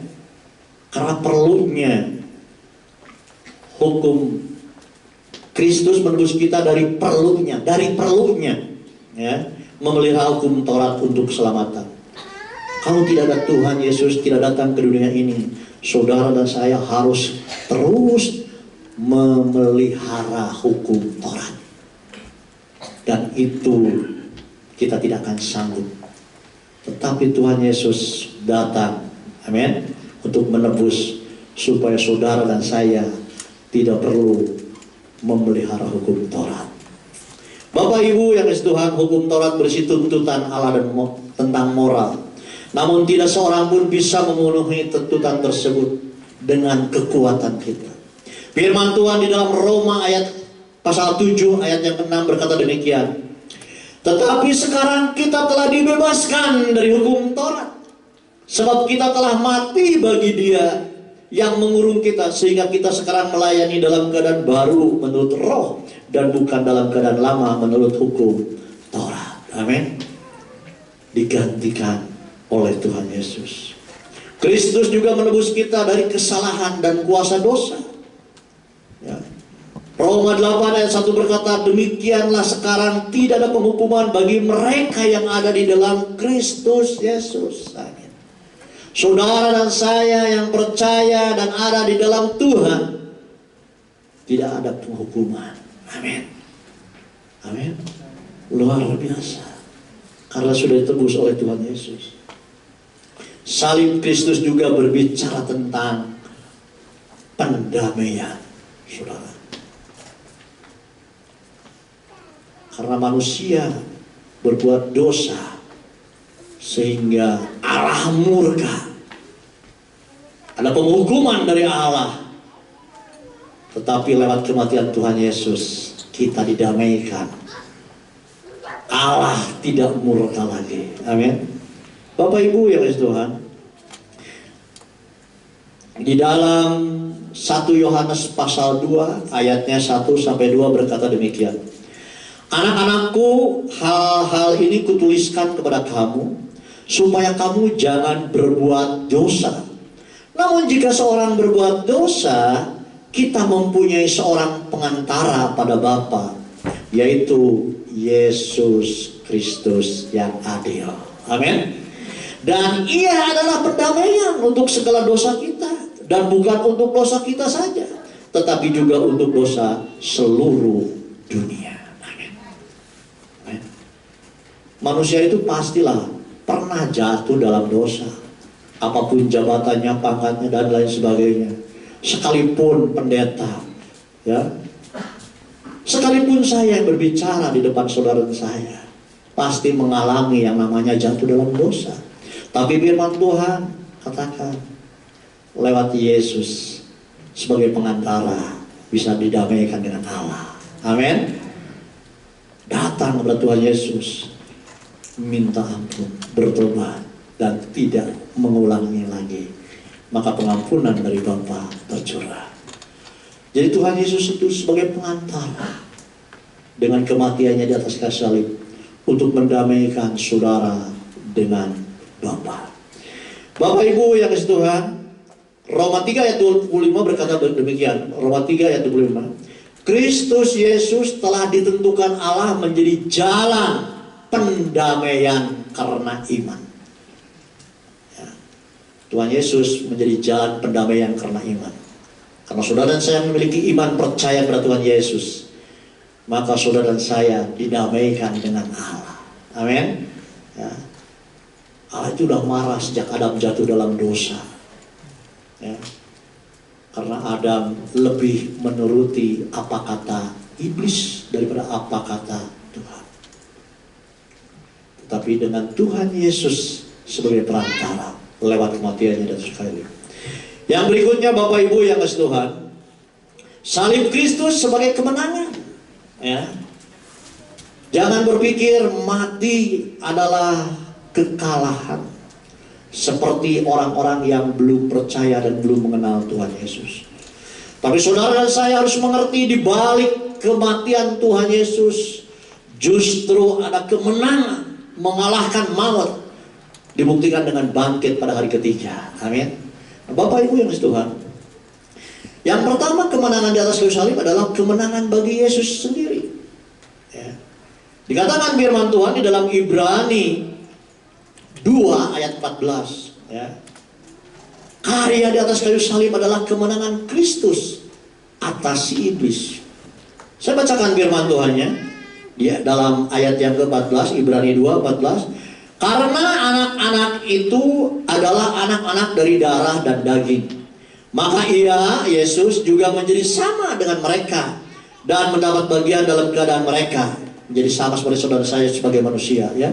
[SPEAKER 3] karena perlunya hukum. Kristus menebus kita dari perlunya, ya, memelihara hukum Taurat untuk keselamatan. Kalau tidak ada Tuhan Yesus tidak datang ke dunia ini, saudara dan saya harus terus memelihara hukum Taurat. Dan itu kita tidak akan sanggup. Tetapi Tuhan Yesus datang, amin, untuk menebus supaya saudara dan saya tidak perlu memelihara hukum Taurat. Bapak Ibu yang Tuhan, hukum Taurat berisi tuntutan Allah dan tentang moral. Namun tidak seorang pun bisa memenuhi tuntutan tersebut dengan kekuatan kita. Firman Tuhan di dalam Roma pasal 7 ayat yang ke-6 berkata demikian. Tetapi sekarang kita telah dibebaskan dari hukum Taurat, sebab kita telah mati bagi dia yang mengurung kita, sehingga kita sekarang melayani dalam keadaan baru menurut roh, dan bukan dalam keadaan lama menurut hukum Taurat. Amin. Digantikan oleh Tuhan Yesus. Kristus juga menebus kita dari kesalahan dan kuasa dosa. Ya. Roma 8 ayat 1 berkata, demikianlah sekarang tidak ada penghukuman bagi mereka yang ada di dalam Kristus Yesus. Amin. Saudara dan saya yang percaya dan ada di dalam Tuhan, tidak ada penghukuman. Amin. Amin. Luar biasa. Karena sudah ditebus oleh Tuhan Yesus. Salib Kristus juga berbicara tentang pendamaian, saudara. Karena manusia berbuat dosa sehingga Allah murka. Ada penghukuman dari Allah. Tetapi lewat kematian Tuhan Yesus kita didamaikan. Allah tidak murka lagi. Amin. Bapak Ibu yang dikasihi Tuhan, di dalam 1 Yohanes pasal 2 ayatnya 1 sampai 2 berkata demikian. Anak-anakku, hal-hal ini kutuliskan kepada kamu supaya kamu jangan berbuat dosa. Namun jika seorang berbuat dosa, kita mempunyai seorang pengantara pada Bapa, yaitu Yesus Kristus yang adil. Amin. Dan ia adalah pendamaian untuk segala dosa kita, dan bukan untuk dosa kita saja, tetapi juga untuk dosa seluruh dunia. Amin. Amin. Manusia itu pastilah pernah jatuh dalam dosa, apapun jabatannya, pangkatnya, dan lain sebagainya. Sekalipun pendeta, ya, sekalipun saya yang berbicara di depan saudara saya, pasti mengalami yang namanya jatuh dalam dosa. Tapi firman Tuhan katakan, lewat Yesus sebagai pengantara bisa didamaikan dengan Allah. Amin. Datang kepada Tuhan Yesus, minta ampun, bertobat, dan tidak mengulangi lagi. Maka pengampunan dari Bapa tercurah. Jadi Tuhan Yesus itu sebagai pengantara dengan kematiannya di atas kayu salib untuk mendamaikan saudara dengan Bapa. Bapak Ibu yang dikasihi Tuhan, Roma 3 ayat 25 berkata demikian. Roma 3 ayat 25. Kristus Yesus telah ditentukan Allah menjadi jalan pendamaian karena iman. Ya. Tuhan Yesus menjadi jalan pendamaian karena iman. Karena saudara dan saya memiliki iman percaya kepada Tuhan Yesus, maka saudara dan saya didamaikan dengan Allah. Amin. Ya. Allah itu sudah marah sejak Adam jatuh dalam dosa, ya. Karena Adam lebih menuruti apa kata iblis daripada apa kata Tuhan. Tetapi dengan Tuhan Yesus sebagai perantara lewat kematiannya dan sekali. Yang berikutnya Bapak Ibu yang dikasihi Tuhan, salib Kristus sebagai kemenangan, ya. Jangan berpikir mati adalah kekalahan seperti orang-orang yang belum percaya dan belum mengenal Tuhan Yesus. Tapi saudara dan saya harus mengerti, di balik kematian Tuhan Yesus justru ada kemenangan mengalahkan maut, dibuktikan dengan bangkit pada hari ketiga. Amin. Bapak Ibu yang dikasihi Tuhan, yang pertama kemenangan di atas kayu salib adalah kemenangan bagi Yesus sendiri, ya. Dikatakan firman Tuhan di dalam Ibrani 2 ayat 14, ya. Karya di atas kayu salib adalah kemenangan Kristus atas si iblis. Saya bacakan firman Tuhannya, ya, dalam ayat yang ke-14, Ibrani 2:14. Karena anak-anak itu adalah anak-anak dari darah dan daging, maka ia, Yesus, juga menjadi sama dengan mereka dan mendapat bagian dalam keadaan mereka, menjadi sama seperti saudara saya sebagai manusia, ya.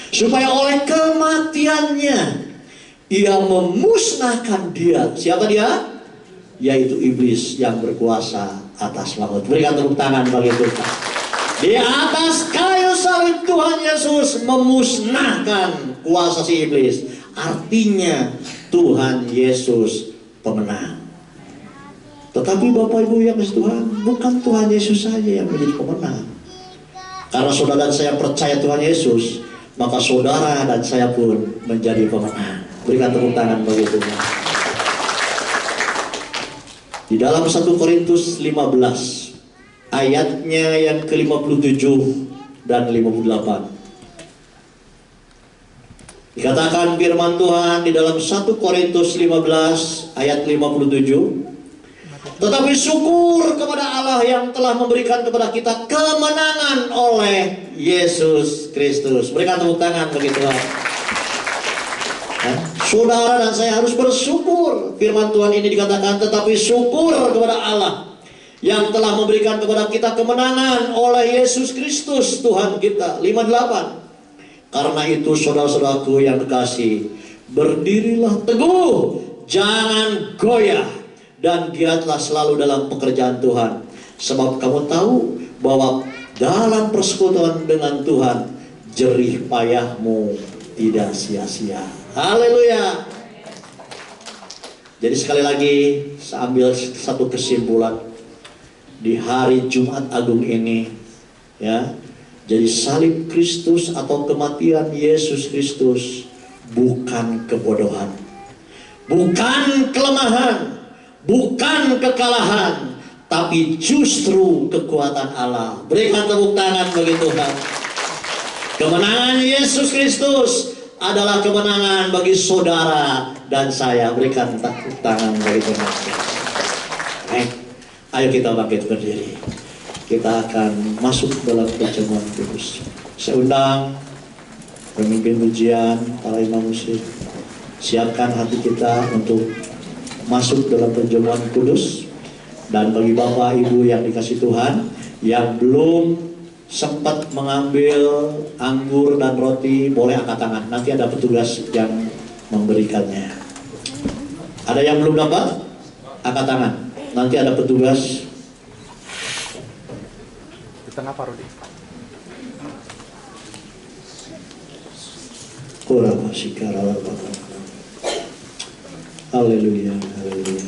[SPEAKER 3] Supaya oleh kematiannya ia memusnahkan dia. Siapa dia? yaitu iblis yang berkuasa atas maut. Berikan tepuk tangan bagi Tuhan. Di atas kayu salib Tuhan Yesus memusnahkan kuasa si iblis. Artinya Tuhan Yesus pemenang. Tetapi Bapak Ibu yang kasih Tuhan, bukan Tuhan Yesus saja yang menjadi pemenang. Karena saudara dan saya percaya Tuhan Yesus, maka saudara dan saya pun menjadi pemenang. Berikan tepuk tangan bagi Tuhan. Di dalam 1 Korintus 15 ayatnya yang ke-57 dan 58 dikatakan firman Tuhan di dalam 1 Korintus 15 ayat 57, tetapi syukur kepada Allah yang telah memberikan kepada kita kemenangan oleh Yesus Kristus. Berikan tepuk tangan bagi Tuhan. Saudara dan saya harus bersyukur. Firman Tuhan ini dikatakan, tetapi syukur kepada Allah yang telah memberikan kepada kita kemenangan oleh Yesus Kristus Tuhan kita. 58. Karena itu saudara-saudaraku yang kekasih, berdirilah teguh, jangan goyah, dan giatlah selalu dalam pekerjaan Tuhan. Sebab kamu tahu bahwa dalam persekutuan dengan Tuhan, jerih payahmu tidak sia-sia. Haleluya. Jadi sekali lagi saya ambil satu kesimpulan di hari Jumat Agung ini, ya. Jadi salib Kristus atau kematian Yesus Kristus bukan kebodohan, bukan kelemahan, bukan kekalahan, tapi justru kekuatan Allah. Berikan tepuk tangan bagi Tuhan. Kemenangan Yesus Kristus adalah kemenangan bagi saudara dan saya. Berikan tepuk tangan bagi Tuhan. Ayo kita bangkit berdiri. Kita akan masuk dalam perjamuan kudus. Saya undang pemimpin pujian, para imam musik, siapkan hati kita untuk masuk dalam perjamuan kudus. Dan bagi Bapak Ibu yang dikasih Tuhan, yang belum sempat mengambil anggur dan roti, boleh angkat tangan. Nanti ada petugas yang memberikannya. Ada yang belum dapat? Angkat tangan. Nanti ada petugas.
[SPEAKER 2] Di tengah Pak Rudi.
[SPEAKER 3] Haleluya, haleluya.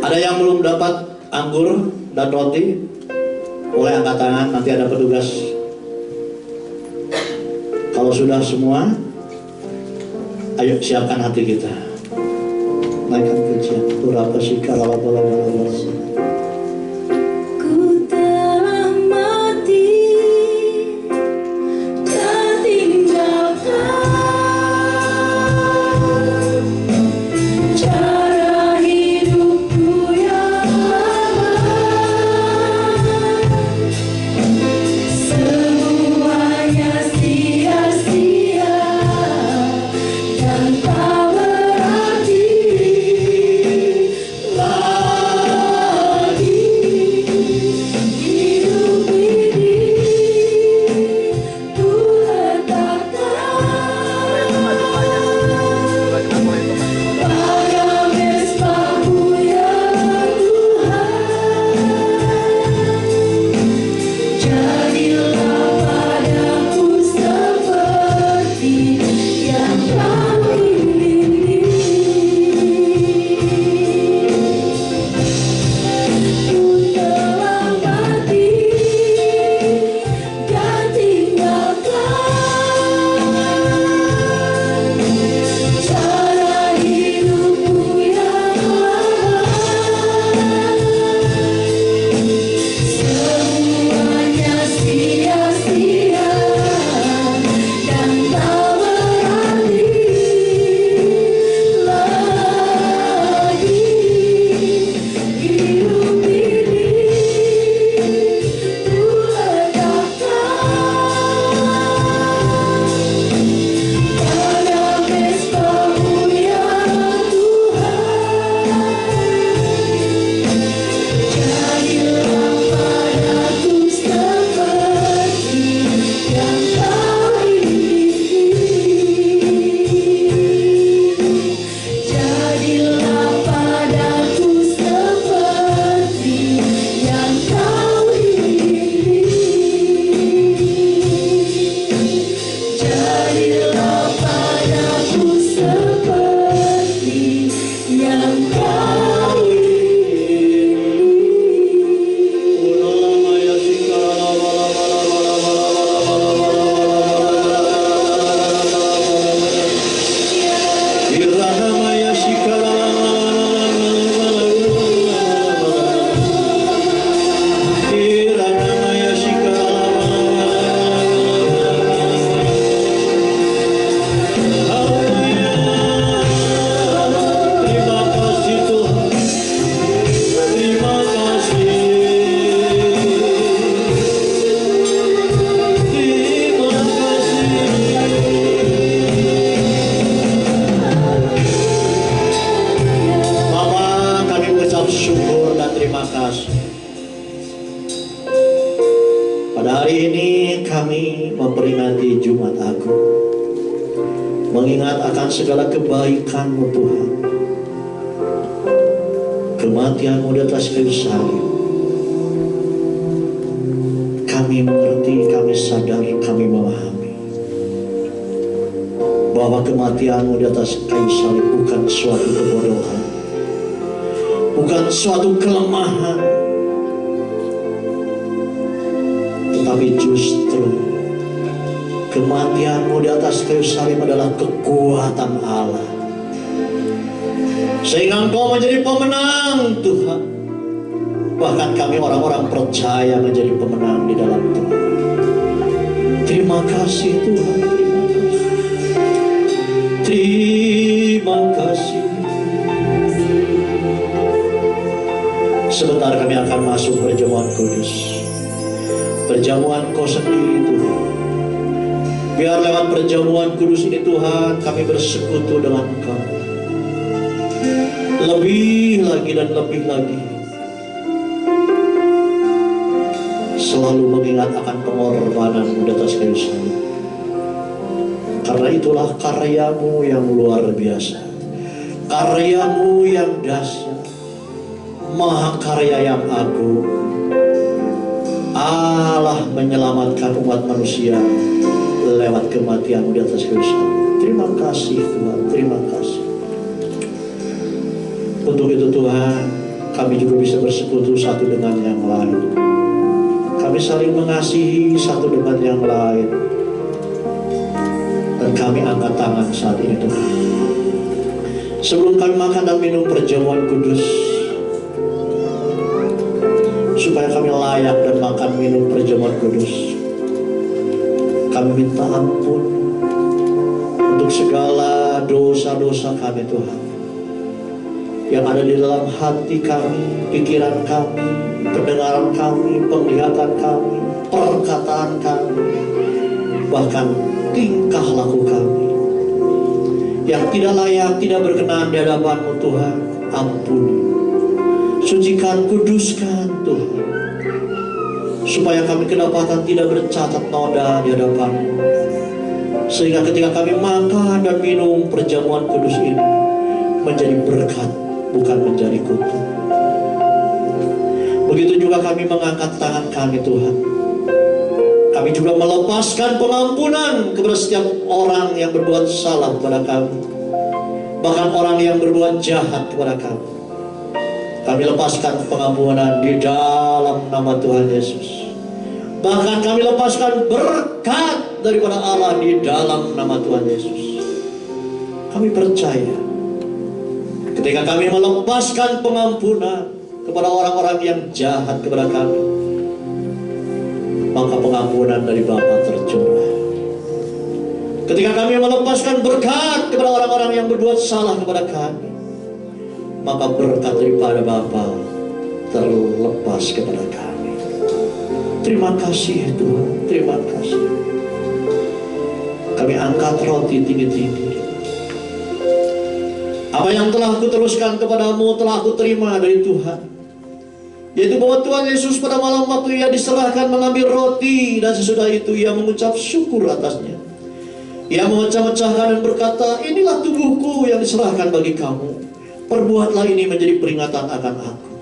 [SPEAKER 3] Ada yang belum dapat anggur dan roti? Boleh angkat tangan, nanti ada petugas. Kalau sudah semua, ayo siapkan hati kita. Naikkan pujian. Berapa sih kalau
[SPEAKER 1] Dan tak berarti
[SPEAKER 3] memperingati Jumat Agung, mengingat akan segala kebaikan-Mu Tuhan, kematian-Mu di atas kayu salib. Kami mengerti, kami sadar, kami memahami bahwa kematian-Mu di atas kayu salib bukan suatu kebodohan, bukan suatu kelemahan, tetapi justru kematian-Mu di atas kayu salib adalah kekuatan Allah, sehingga Engkau menjadi pemenang Tuhan. Bahkan kami orang-orang percaya menjadi pemenang di dalam Tuhan. Terima kasih Tuhan, terima kasih. Terima kasih. Sebentar kami akan masuk perjamuan kudus, perjamuan Kau sendiri Tuhan. Biar lewat perjamuan kudus ini Tuhan, kami bersekutu dengan Engkau lebih lagi dan lebih lagi, selalu mengingat akan pengorbanan-Mu di atas kayu salib. Karena itulah karya-Mu yang luar biasa, karya-Mu yang dahsyat, maha karya yang agung. Allah menyelamatkan umat manusia lewat kematian-Mu di atas kayu salib. Terima kasih Tuhan, terima kasih. Untuk itu Tuhan, kami juga bisa bersekutu satu dengan yang lain. Kami saling mengasihi satu dengan yang lain. Dan kami angkat tangan saat ini Tuhan. Sebelum kami makan dan minum perjamuan kudus, supaya kami layak dan makan minum perjamuan kudus, kami minta ampun untuk segala dosa-dosa kami Tuhan, yang ada di dalam hati kami, pikiran kami, pendengaran kami, penglihatan kami, perkataan kami, bahkan tingkah laku kami yang tidak layak, tidak berkenan di hadapan-Mu Tuhan. Ampuni, sucikan, kuduskan Tuhan, supaya kami kedapatan tidak bercatat noda di hadapan-Mu, sehingga ketika kami makan dan minum perjamuan kudus ini menjadi berkat, bukan menjadi kutuk. Begitu juga kami mengangkat tangan kami Tuhan. Kami juga melepaskan pengampunan kepada setiap orang yang berbuat salah kepada kami, bahkan orang yang berbuat jahat kepada kami. Kami lepaskan pengampunan di dalam nama Tuhan Yesus. Bahkan kami lepaskan berkat daripada Allah di dalam nama Tuhan Yesus. Kami percaya ketika kami melepaskan pengampunan kepada orang-orang yang jahat kepada kami, maka pengampunan dari Bapa tercurah. Ketika kami melepaskan berkat kepada orang-orang yang berbuat salah kepada kami, maka berkat daripada Bapa terlepas kepada kami. Terima kasih Tuhan, terima kasih. Kami angkat roti tinggi-tinggi. Apa yang telah aku teruskan kepadamu telah aku terima dari Tuhan, yaitu bahwa Tuhan Yesus pada malam waktu Ia diserahkan mengambil roti, dan sesudah itu Ia mengucap syukur atasnya. Ia memecah-mecahkan dan berkata, inilah tubuhku yang diserahkan bagi kamu. Perbuatlah ini menjadi peringatan akan aku.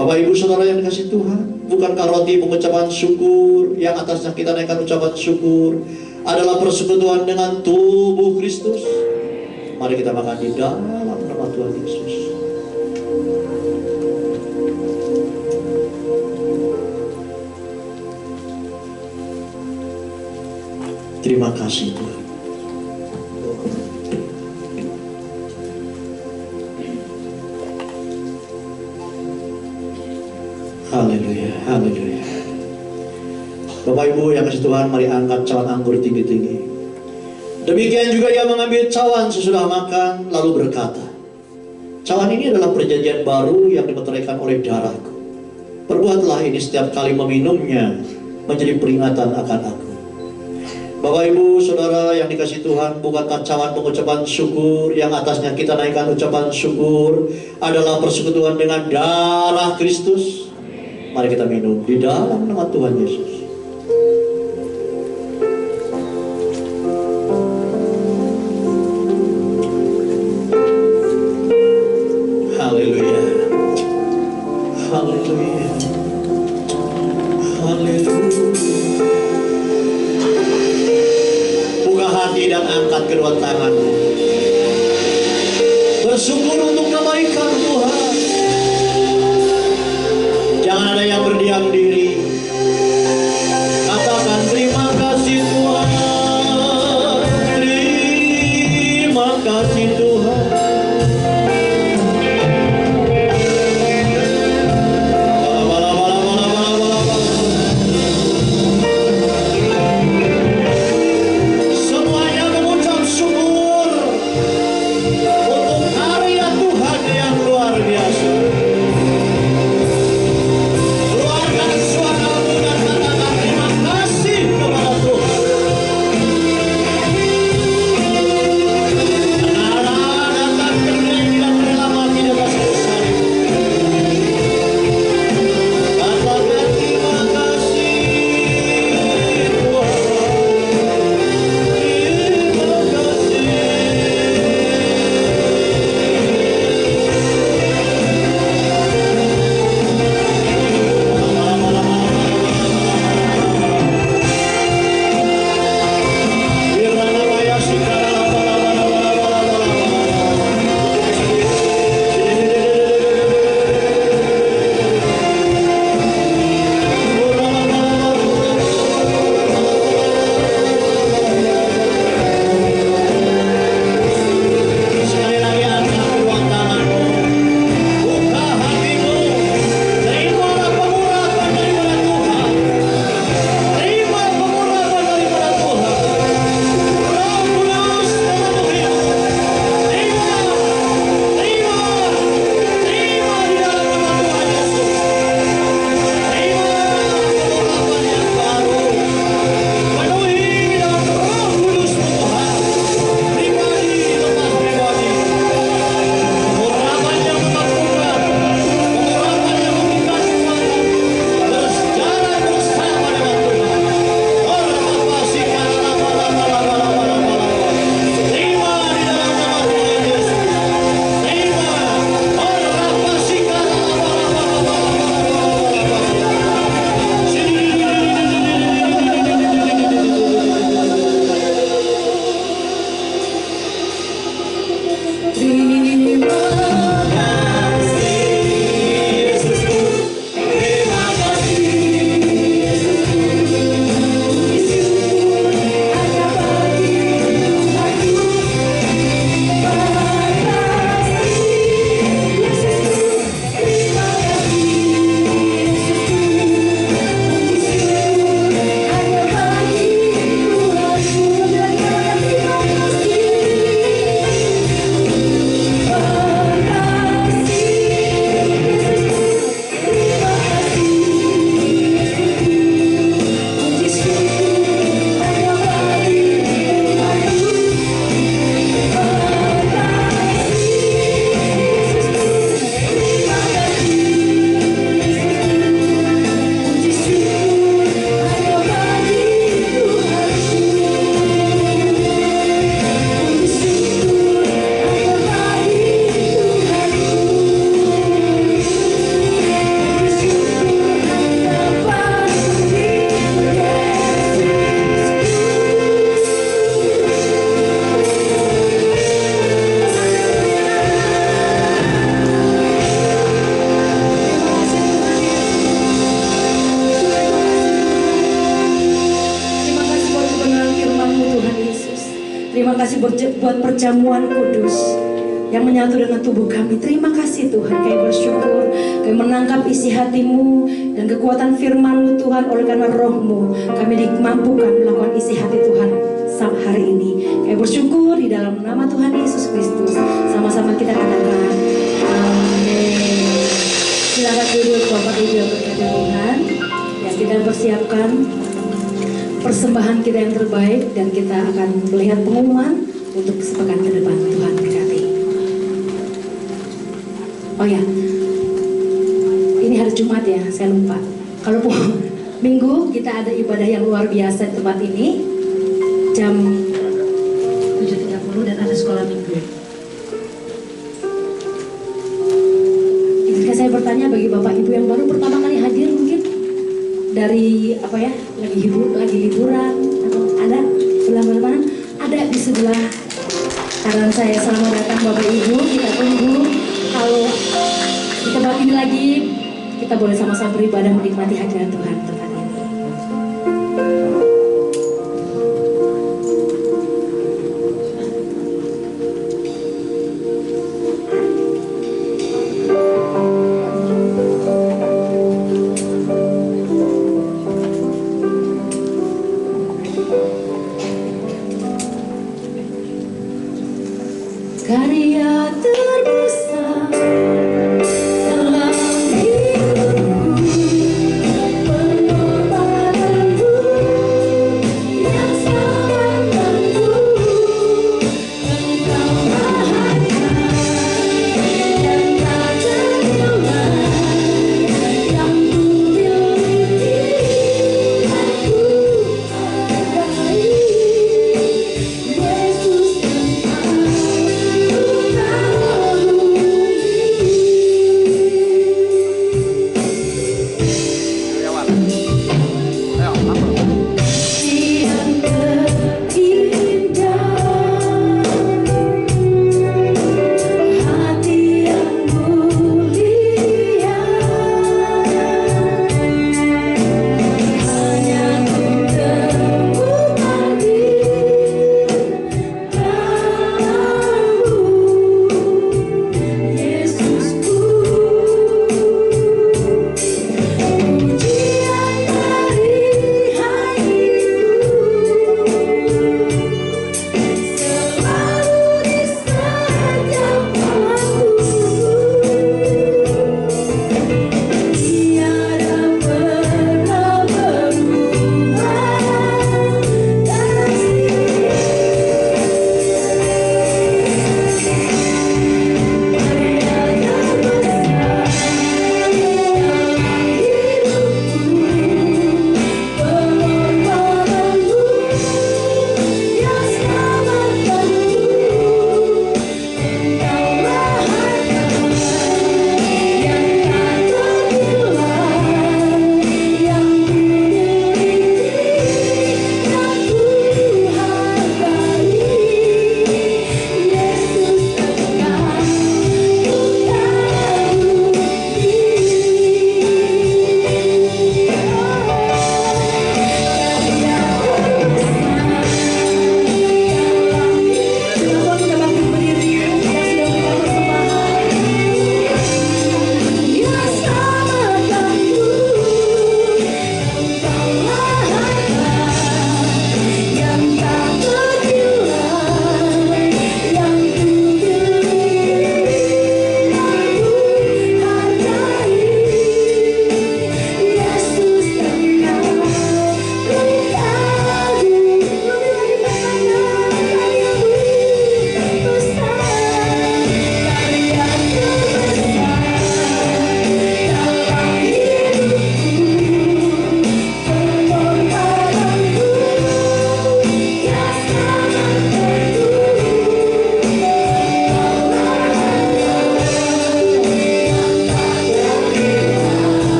[SPEAKER 3] Bapak Ibu Saudara yang dikasihi Tuhan, bukankah roti pengucapan syukur yang atasnya kita naikkan ucapan syukur adalah persekutuan dengan tubuh Kristus? Mari kita makan di dalam nama Tuhan Yesus. Terima kasih Tuhan. Haleluya, haleluya. Bapak Ibu yang kasih Tuhan, mari angkat cawan anggur tinggi-tinggi. Demikian juga Ia mengambil cawan sesudah makan, lalu berkata, cawan ini adalah perjanjian baru yang dimeteraikan oleh darahku. Perbuatlah ini setiap kali meminumnya, menjadi peringatan akan aku. Bapak Ibu Saudara yang dikasihi Tuhan, bukankah cawan pengucapan syukur yang atasnya kita naikkan ucapan syukur adalah persekutuan dengan darah Kristus? Mari kita minum di dalam nama Tuhan Yesus. hati dan angkat kedua tangan. Bersyukur untuk kebaikan Tuhan. Jangan ada yang berdiam diri. Katakan terima kasih Tuhan. Terima kasih Tuhan.
[SPEAKER 1] Terima kasih buat perjamuan kudus yang menyatu dengan tubuh kami. Terima kasih Tuhan, kami bersyukur kami menangkap isi hatimu dan kekuatan firman-Mu Tuhan. Oleh karena roh-Mu kami dimampukan melakukan isi hati Tuhan hari ini. Kami bersyukur di dalam nama Tuhan Yesus Kristus. Sama-sama kita katakan amin. Silakan duduk Bapak Ibu yang berkati Tuhan. Ya, kita bersiapkan persembahan kita yang terbaik dan kita akan melihat pengumuman untuk sepekan ke depan. Tuhan berkati. Oh ya, ini hari Jumat ya, saya lupa. Kalau Minggu kita ada ibadah yang luar biasa di tempat ini jam 7.30 dan ada sekolah minggu. Ketika saya bertanya bagi Bapak Ibu yang baru pertama kali hadir mungkin dari apa ya, lagi liburan atau ada belah mana, ada di sebelah kanan saya. Selamat datang Bapak Ibu. Kita tunggu kalau di tempat ini lagi kita boleh sama-sama beribadah menikmati hadirat Tuhan tempat ini. Karya terbesar dalam hidupku, pengorbananmu yang selamatkanku, Engkau bahagia dan tak ternilai, yang ku miliki aku hargai, Yesus yang terindah, hati yang mulia, hanya untuk berbakti dalam-Mu, Yesusku. Pujian dari selalu di setiap waktu, tiada pernah berubah kasih. Karya terbesar dalam hidupku, pengorbananmu yang selamatkanku, Engkaulah harta yang tak ternilai, yang ku miliki dan ku hargai, Yesus Engkau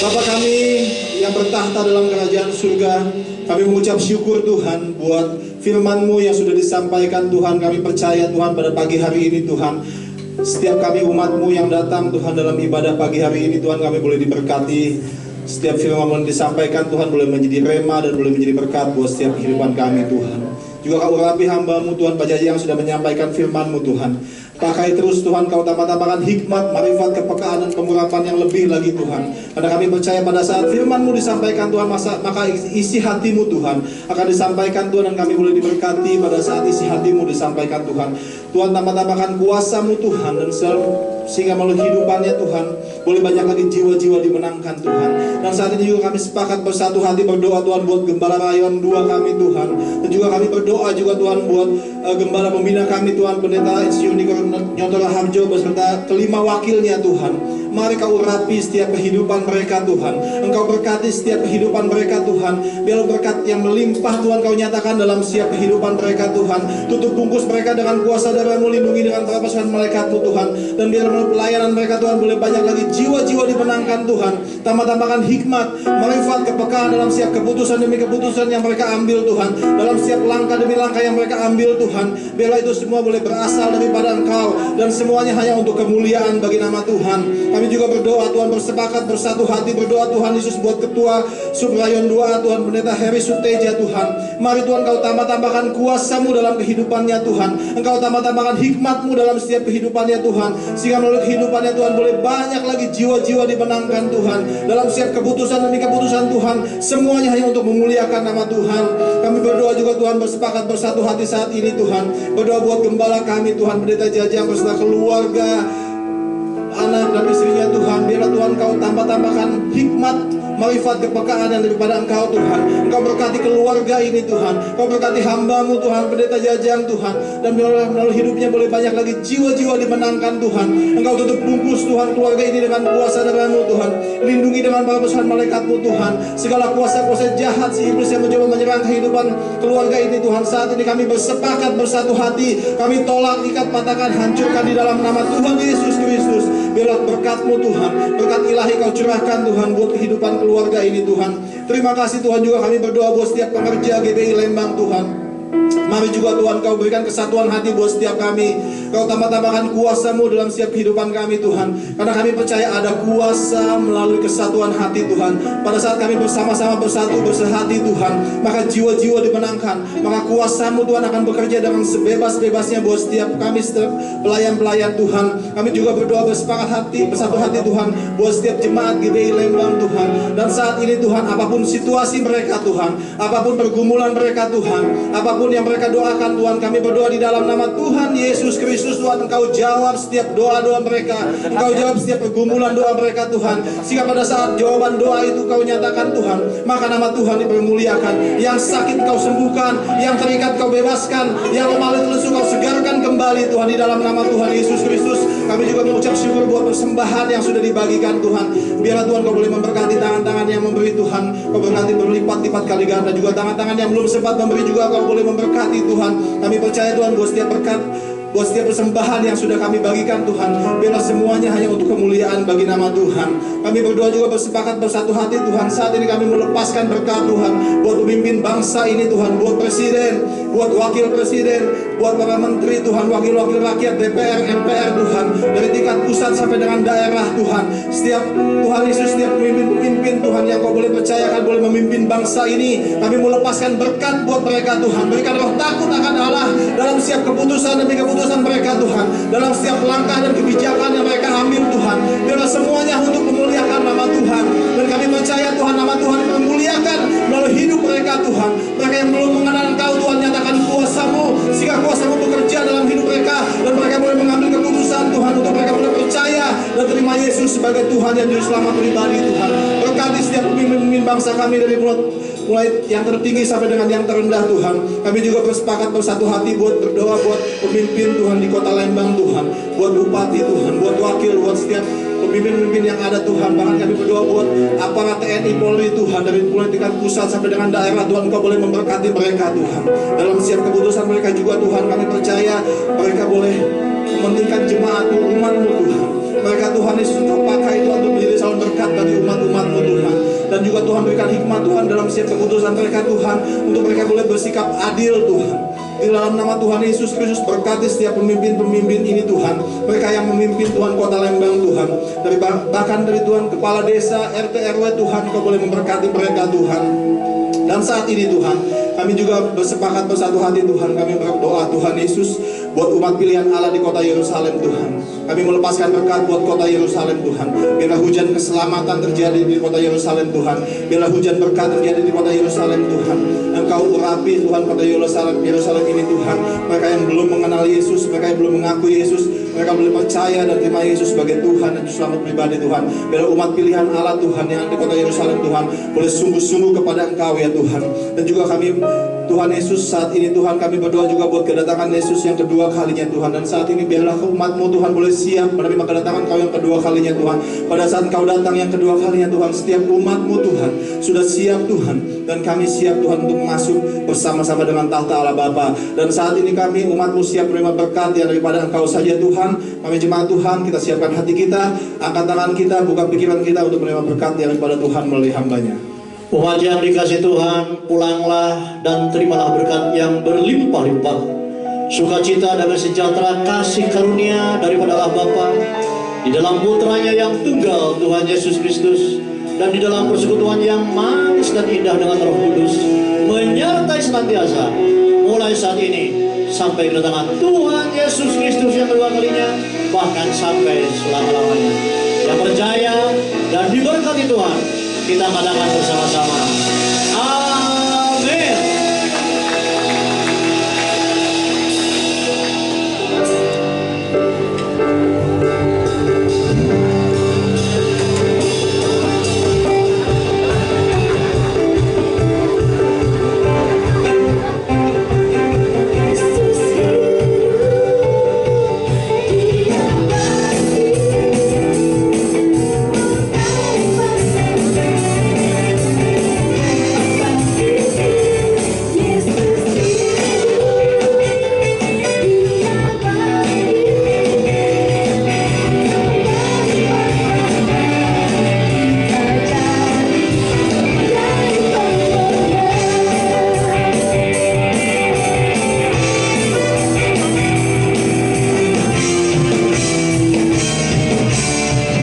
[SPEAKER 4] Bapa kami yang bertahta dalam kerajaan surga, kami mengucap syukur Tuhan buat firman-Mu yang sudah disampaikan Tuhan. Kami percaya Tuhan pada pagi hari ini Tuhan, setiap kami umat-Mu yang datang Tuhan dalam ibadah pagi hari ini Tuhan, kami boleh diberkati. Setiap firman-Mu yang disampaikan Tuhan boleh menjadi rema dan boleh menjadi berkat buat setiap kehidupan kami Tuhan. Juga Kau urapi hamba-Mu Tuhan, Pak Jaji yang sudah menyampaikan firman-Mu Tuhan. Pakai terus Tuhan, Kau tambah-tambahkan hikmat, marifat, kepekaan, dan pengurapan yang lebih lagi Tuhan. Karena kami percaya pada saat firman-Mu disampaikan Tuhan, maka isi hati-Mu Tuhan akan disampaikan Tuhan, dan kami boleh diberkati pada saat isi hati-Mu disampaikan Tuhan. Tuhan tambah-tambahkan kuasa-Mu Tuhan, dan sehingga melalui kehidupannya Tuhan boleh banyak lagi jiwa-jiwa dimenangkan Tuhan. Dan saat ini juga kami sepakat bersatu hati berdoa Tuhan buat Gembala Rayon 2 kami Tuhan. Dan juga kami berdoa juga Tuhan buat Gembala Pembina kami Tuhan, Pendeta Insinyur Nyotora Harjo beserta kelima wakilnya Tuhan. Mari Kau urapi setiap kehidupan mereka Tuhan. Engkau berkati setiap kehidupan mereka Tuhan. Biar berkat yang melimpah Tuhan Kau nyatakan dalam setiap kehidupan mereka Tuhan. Tutup bungkus mereka dengan kuasa darah-Mu, lindungi dengan perapatan malaikat-Mu Tuhan. Dan biar melalui pelayanan mereka Tuhan boleh banyak lagi jiwa-jiwa dimenangkan Tuhan. Tambah-tambahkan hikmat, marifat, kepekaan dalam setiap keputusan demi keputusan yang mereka ambil Tuhan. Dalam setiap langkah demi langkah yang mereka ambil Tuhan. Biarlah itu semua boleh berasal daripada Engkau. Dan semuanya hanya untuk kemuliaan bagi nama Tuhan. Kami juga berdoa Tuhan, bersepakat bersatu hati berdoa Tuhan Yesus buat Ketua Subrayon 2 Tuhan, Pendeta Heri Suteja Tuhan. Mari Tuhan Kau tambah-tambahkan kuasa-Mu dalam kehidupannya Tuhan. Engkau tambah-tambahkan hikmat-Mu dalam setiap kehidupannya Tuhan. Sehingga melalui kehidupannya Tuhan boleh banyak lagi jiwa-jiwa dimenangkan Tuhan. Dalam setiap keputusan demi keputusan Tuhan, semuanya hanya untuk memuliakan nama Tuhan. Kami berdoa juga Tuhan, bersepakat bersatu hati saat ini Tuhan. Berdoa buat Gembala kami Tuhan, Pendeta Jajang beserta keluarga, anak dan istrinya Tuhan. Biarlah Tuhan Kau tambah-tambahkan hikmat, marifat, kepekaan yang daripada Engkau Tuhan. Engkau berkati keluarga ini Tuhan. Engkau berkati hamba-Mu Tuhan, Pendeta Jajang Tuhan. Dan biarlah melalui hidupnya boleh banyak lagi jiwa-jiwa dimenangkan Tuhan. Engkau tutup bungkus Tuhan keluarga ini dengan kuasa darah-Mu Tuhan. Lindungi dengan perapatan malaikat-Mu Tuhan. Segala kuasa-kuasa jahat si iblis yang mencoba menyerang kehidupan keluarga ini Tuhan. Saat ini kami bersepakat bersatu hati. Kami tolak, ikat, patahkan, hancurkan di dalam nama Tuhan Yesus Kristus. Biarlah berkat-Mu Tuhan, berkat ilahi Kau curahkan Tuhan buat kehidupan keluarga ini Tuhan. Terima kasih Tuhan, juga kami berdoa buat setiap pekerja GBI Lembang Tuhan. Mari juga Tuhan Kau berikan kesatuan hati buat setiap kami. Kau tambah-tambahkan kuasa-Mu dalam setiap kehidupan kami Tuhan. Karena kami percaya ada kuasa melalui kesatuan hati Tuhan. Pada saat kami bersama-sama bersatu bersehati Tuhan, maka jiwa-jiwa dimenangkan. Maka kuasa-Mu Tuhan akan bekerja dengan sebebas-bebasnya buat setiap kami, setiap pelayan-pelayan Tuhan. Kami juga berdoa bersepakat hati, bersatu hati Tuhan buat setiap jemaat GBI Lembang Tuhan. Dan saat ini Tuhan, apapun situasi mereka Tuhan, apapun pergumulan mereka Tuhan, apapun yang mereka doakan Tuhan, kami berdoa di dalam nama Tuhan Yesus Kristus Tuhan. Engkau jawab setiap doa-doa mereka. Engkau jawab setiap pergumulan doa mereka Tuhan. Sehingga pada saat jawaban doa itu Kau nyatakan Tuhan, maka nama Tuhan dipermuliakan. Yang sakit Kau sembuhkan, yang terikat Kau bebaskan, yang lemah lesu Kau segarkan kembali Tuhan di dalam nama Tuhan Yesus Kristus. Kami juga mengucap syukur buat persembahan yang sudah dibagikan Tuhan. Biarlah Tuhan Kau boleh memberkati tangan-tangan yang memberi Tuhan. Kau berkati berlipat-lipat kali ganda. Juga tangan-tangan yang belum sempat memberi juga Kau boleh memberkati Tuhan. Kami percaya Tuhan buat setiap berkat, buat setiap persembahan yang sudah kami bagikan Tuhan, biarlah semuanya hanya untuk kemuliaan bagi nama Tuhan. Kami berdoa juga bersepakat bersatu hati Tuhan. Saat ini kami melepaskan berkat Tuhan buat pemimpin bangsa ini Tuhan, buat presiden, buat wakil presiden, buat para menteri Tuhan, wakil-wakil rakyat, DPR, MPR Tuhan, dari tingkat pusat sampai dengan daerah Tuhan. Setiap Tuhan Yesus, setiap pemimpin-pemimpin Tuhan yang Kau boleh percayakan boleh memimpin bangsa ini, kami melepaskan berkat buat mereka Tuhan. Berikan roh takut akan Allah dalam setiap keputusan demi keputusan mereka Tuhan, dalam setiap langkah dan kebijakan yang mereka ambil Tuhan. Biarlah semuanya untuk memuliakan nama Tuhan. Dan kami percaya Tuhan, nama Tuhan memuliakan melalui hidup mereka Tuhan. Mereka yang belum mengenal Engkau Tuhan, nyatakan kuasa-Mu, sehingga kuasa-Mu bekerja dalam hidup mereka. Dan mereka boleh mengambil keputusan Tuhan untuk mereka boleh percaya dan terima Yesus sebagai Tuhan dan Juru Selamat pribadi Tuhan. Berkati setiap pemimpin bangsa kami dari mulai yang tertinggi sampai dengan yang terendah Tuhan. Kami juga bersepakat bersatu hati buat berdoa buat pemimpin Tuhan di kota Lembang Tuhan, buat bupati Tuhan, buat wakil, buat setiap pemimpin-pemimpin yang ada Tuhan. Bahkan kami berdoa buat aparat TNI Polri Tuhan, dari mulai tingkat pusat sampai dengan daerah Tuhan. Engkau boleh memberkati mereka Tuhan. Dalam setiap keputusan mereka juga Tuhan, kami percaya mereka boleh mementingkan jemaat-Mu, umat-Mu Tuhan. Mereka Tuhan Yesus Engkau pakai Tuhan untuk menjadi salur berkat bagi umat-umat-Mu Tuhan. Dan juga Tuhan berikan hikmat Tuhan dalam setiap keputusan mereka Tuhan, untuk mereka boleh bersikap adil Tuhan. Di dalam nama Tuhan Yesus Kristus, berkati setiap pemimpin-pemimpin ini Tuhan. Mereka yang memimpin Tuhan kota Lembang Tuhan, bahkan dari Tuhan kepala desa, RT RW Tuhan, Kau boleh memberkati mereka Tuhan. Dan saat ini Tuhan, kami juga bersepakat bersatu hati Tuhan. Kami berdoa Tuhan Yesus buat umat pilihan Allah di kota Yerusalem Tuhan. Kami melepaskan berkat buat kota Yerusalem Tuhan. Biarlah hujan keselamatan terjadi di kota Yerusalem Tuhan. Biarlah hujan berkat terjadi di kota Yerusalem Tuhan. Engkau urapi Tuhan kota Yerusalem ini Tuhan. Mereka yang belum mengenal Yesus, mereka yang belum mengaku Yesus, mereka boleh percaya dan terima Yesus sebagai Tuhan dan Selamat pribadi Tuhan. Biar umat pilihan Allah Tuhan yang di kota Yerusalem Tuhan boleh sungguh-sungguh kepada Engkau ya Tuhan. Dan juga kami Tuhan Yesus, saat ini Tuhan kami berdoa juga buat kedatangan Yesus yang kedua kalinya Tuhan. Dan saat ini biarlah umat-Mu Tuhan boleh siap menerima kedatangan Kau yang kedua kalinya Tuhan. Pada saat Kau datang yang kedua kalinya Tuhan, setiap umat-Mu Tuhan sudah siap Tuhan. Dan kami siap Tuhan untuk masuk bersama-sama dengan tahta Allah Bapa. Dan saat ini kami umat-Mu siap menerima berkat yang daripada Engkau saja Tuhan. Kami jemaat Tuhan, kita siapkan hati kita, angkat tangan kita, buka pikiran kita untuk menerima berkat yang daripada Tuhan melalui hamba-Nya.
[SPEAKER 3] Umat yang dikasih Tuhan, pulanglah dan terimalah berkat yang berlimpah-limpah. Sukacita, damai sejahtera, kasih karunia daripada Allah Bapa, di dalam putranya yang tunggal Tuhan Yesus Kristus, dan di dalam persekutuan yang manis dan indah dengan Roh Kudus, menyertai senantiasa, mulai saat ini, sampai kedatangan Tuhan Yesus Kristus yang kedua kalinya, bahkan sampai selama-lamanya. Yang percaya dan diberkati Tuhan, kita katakan bersama-sama.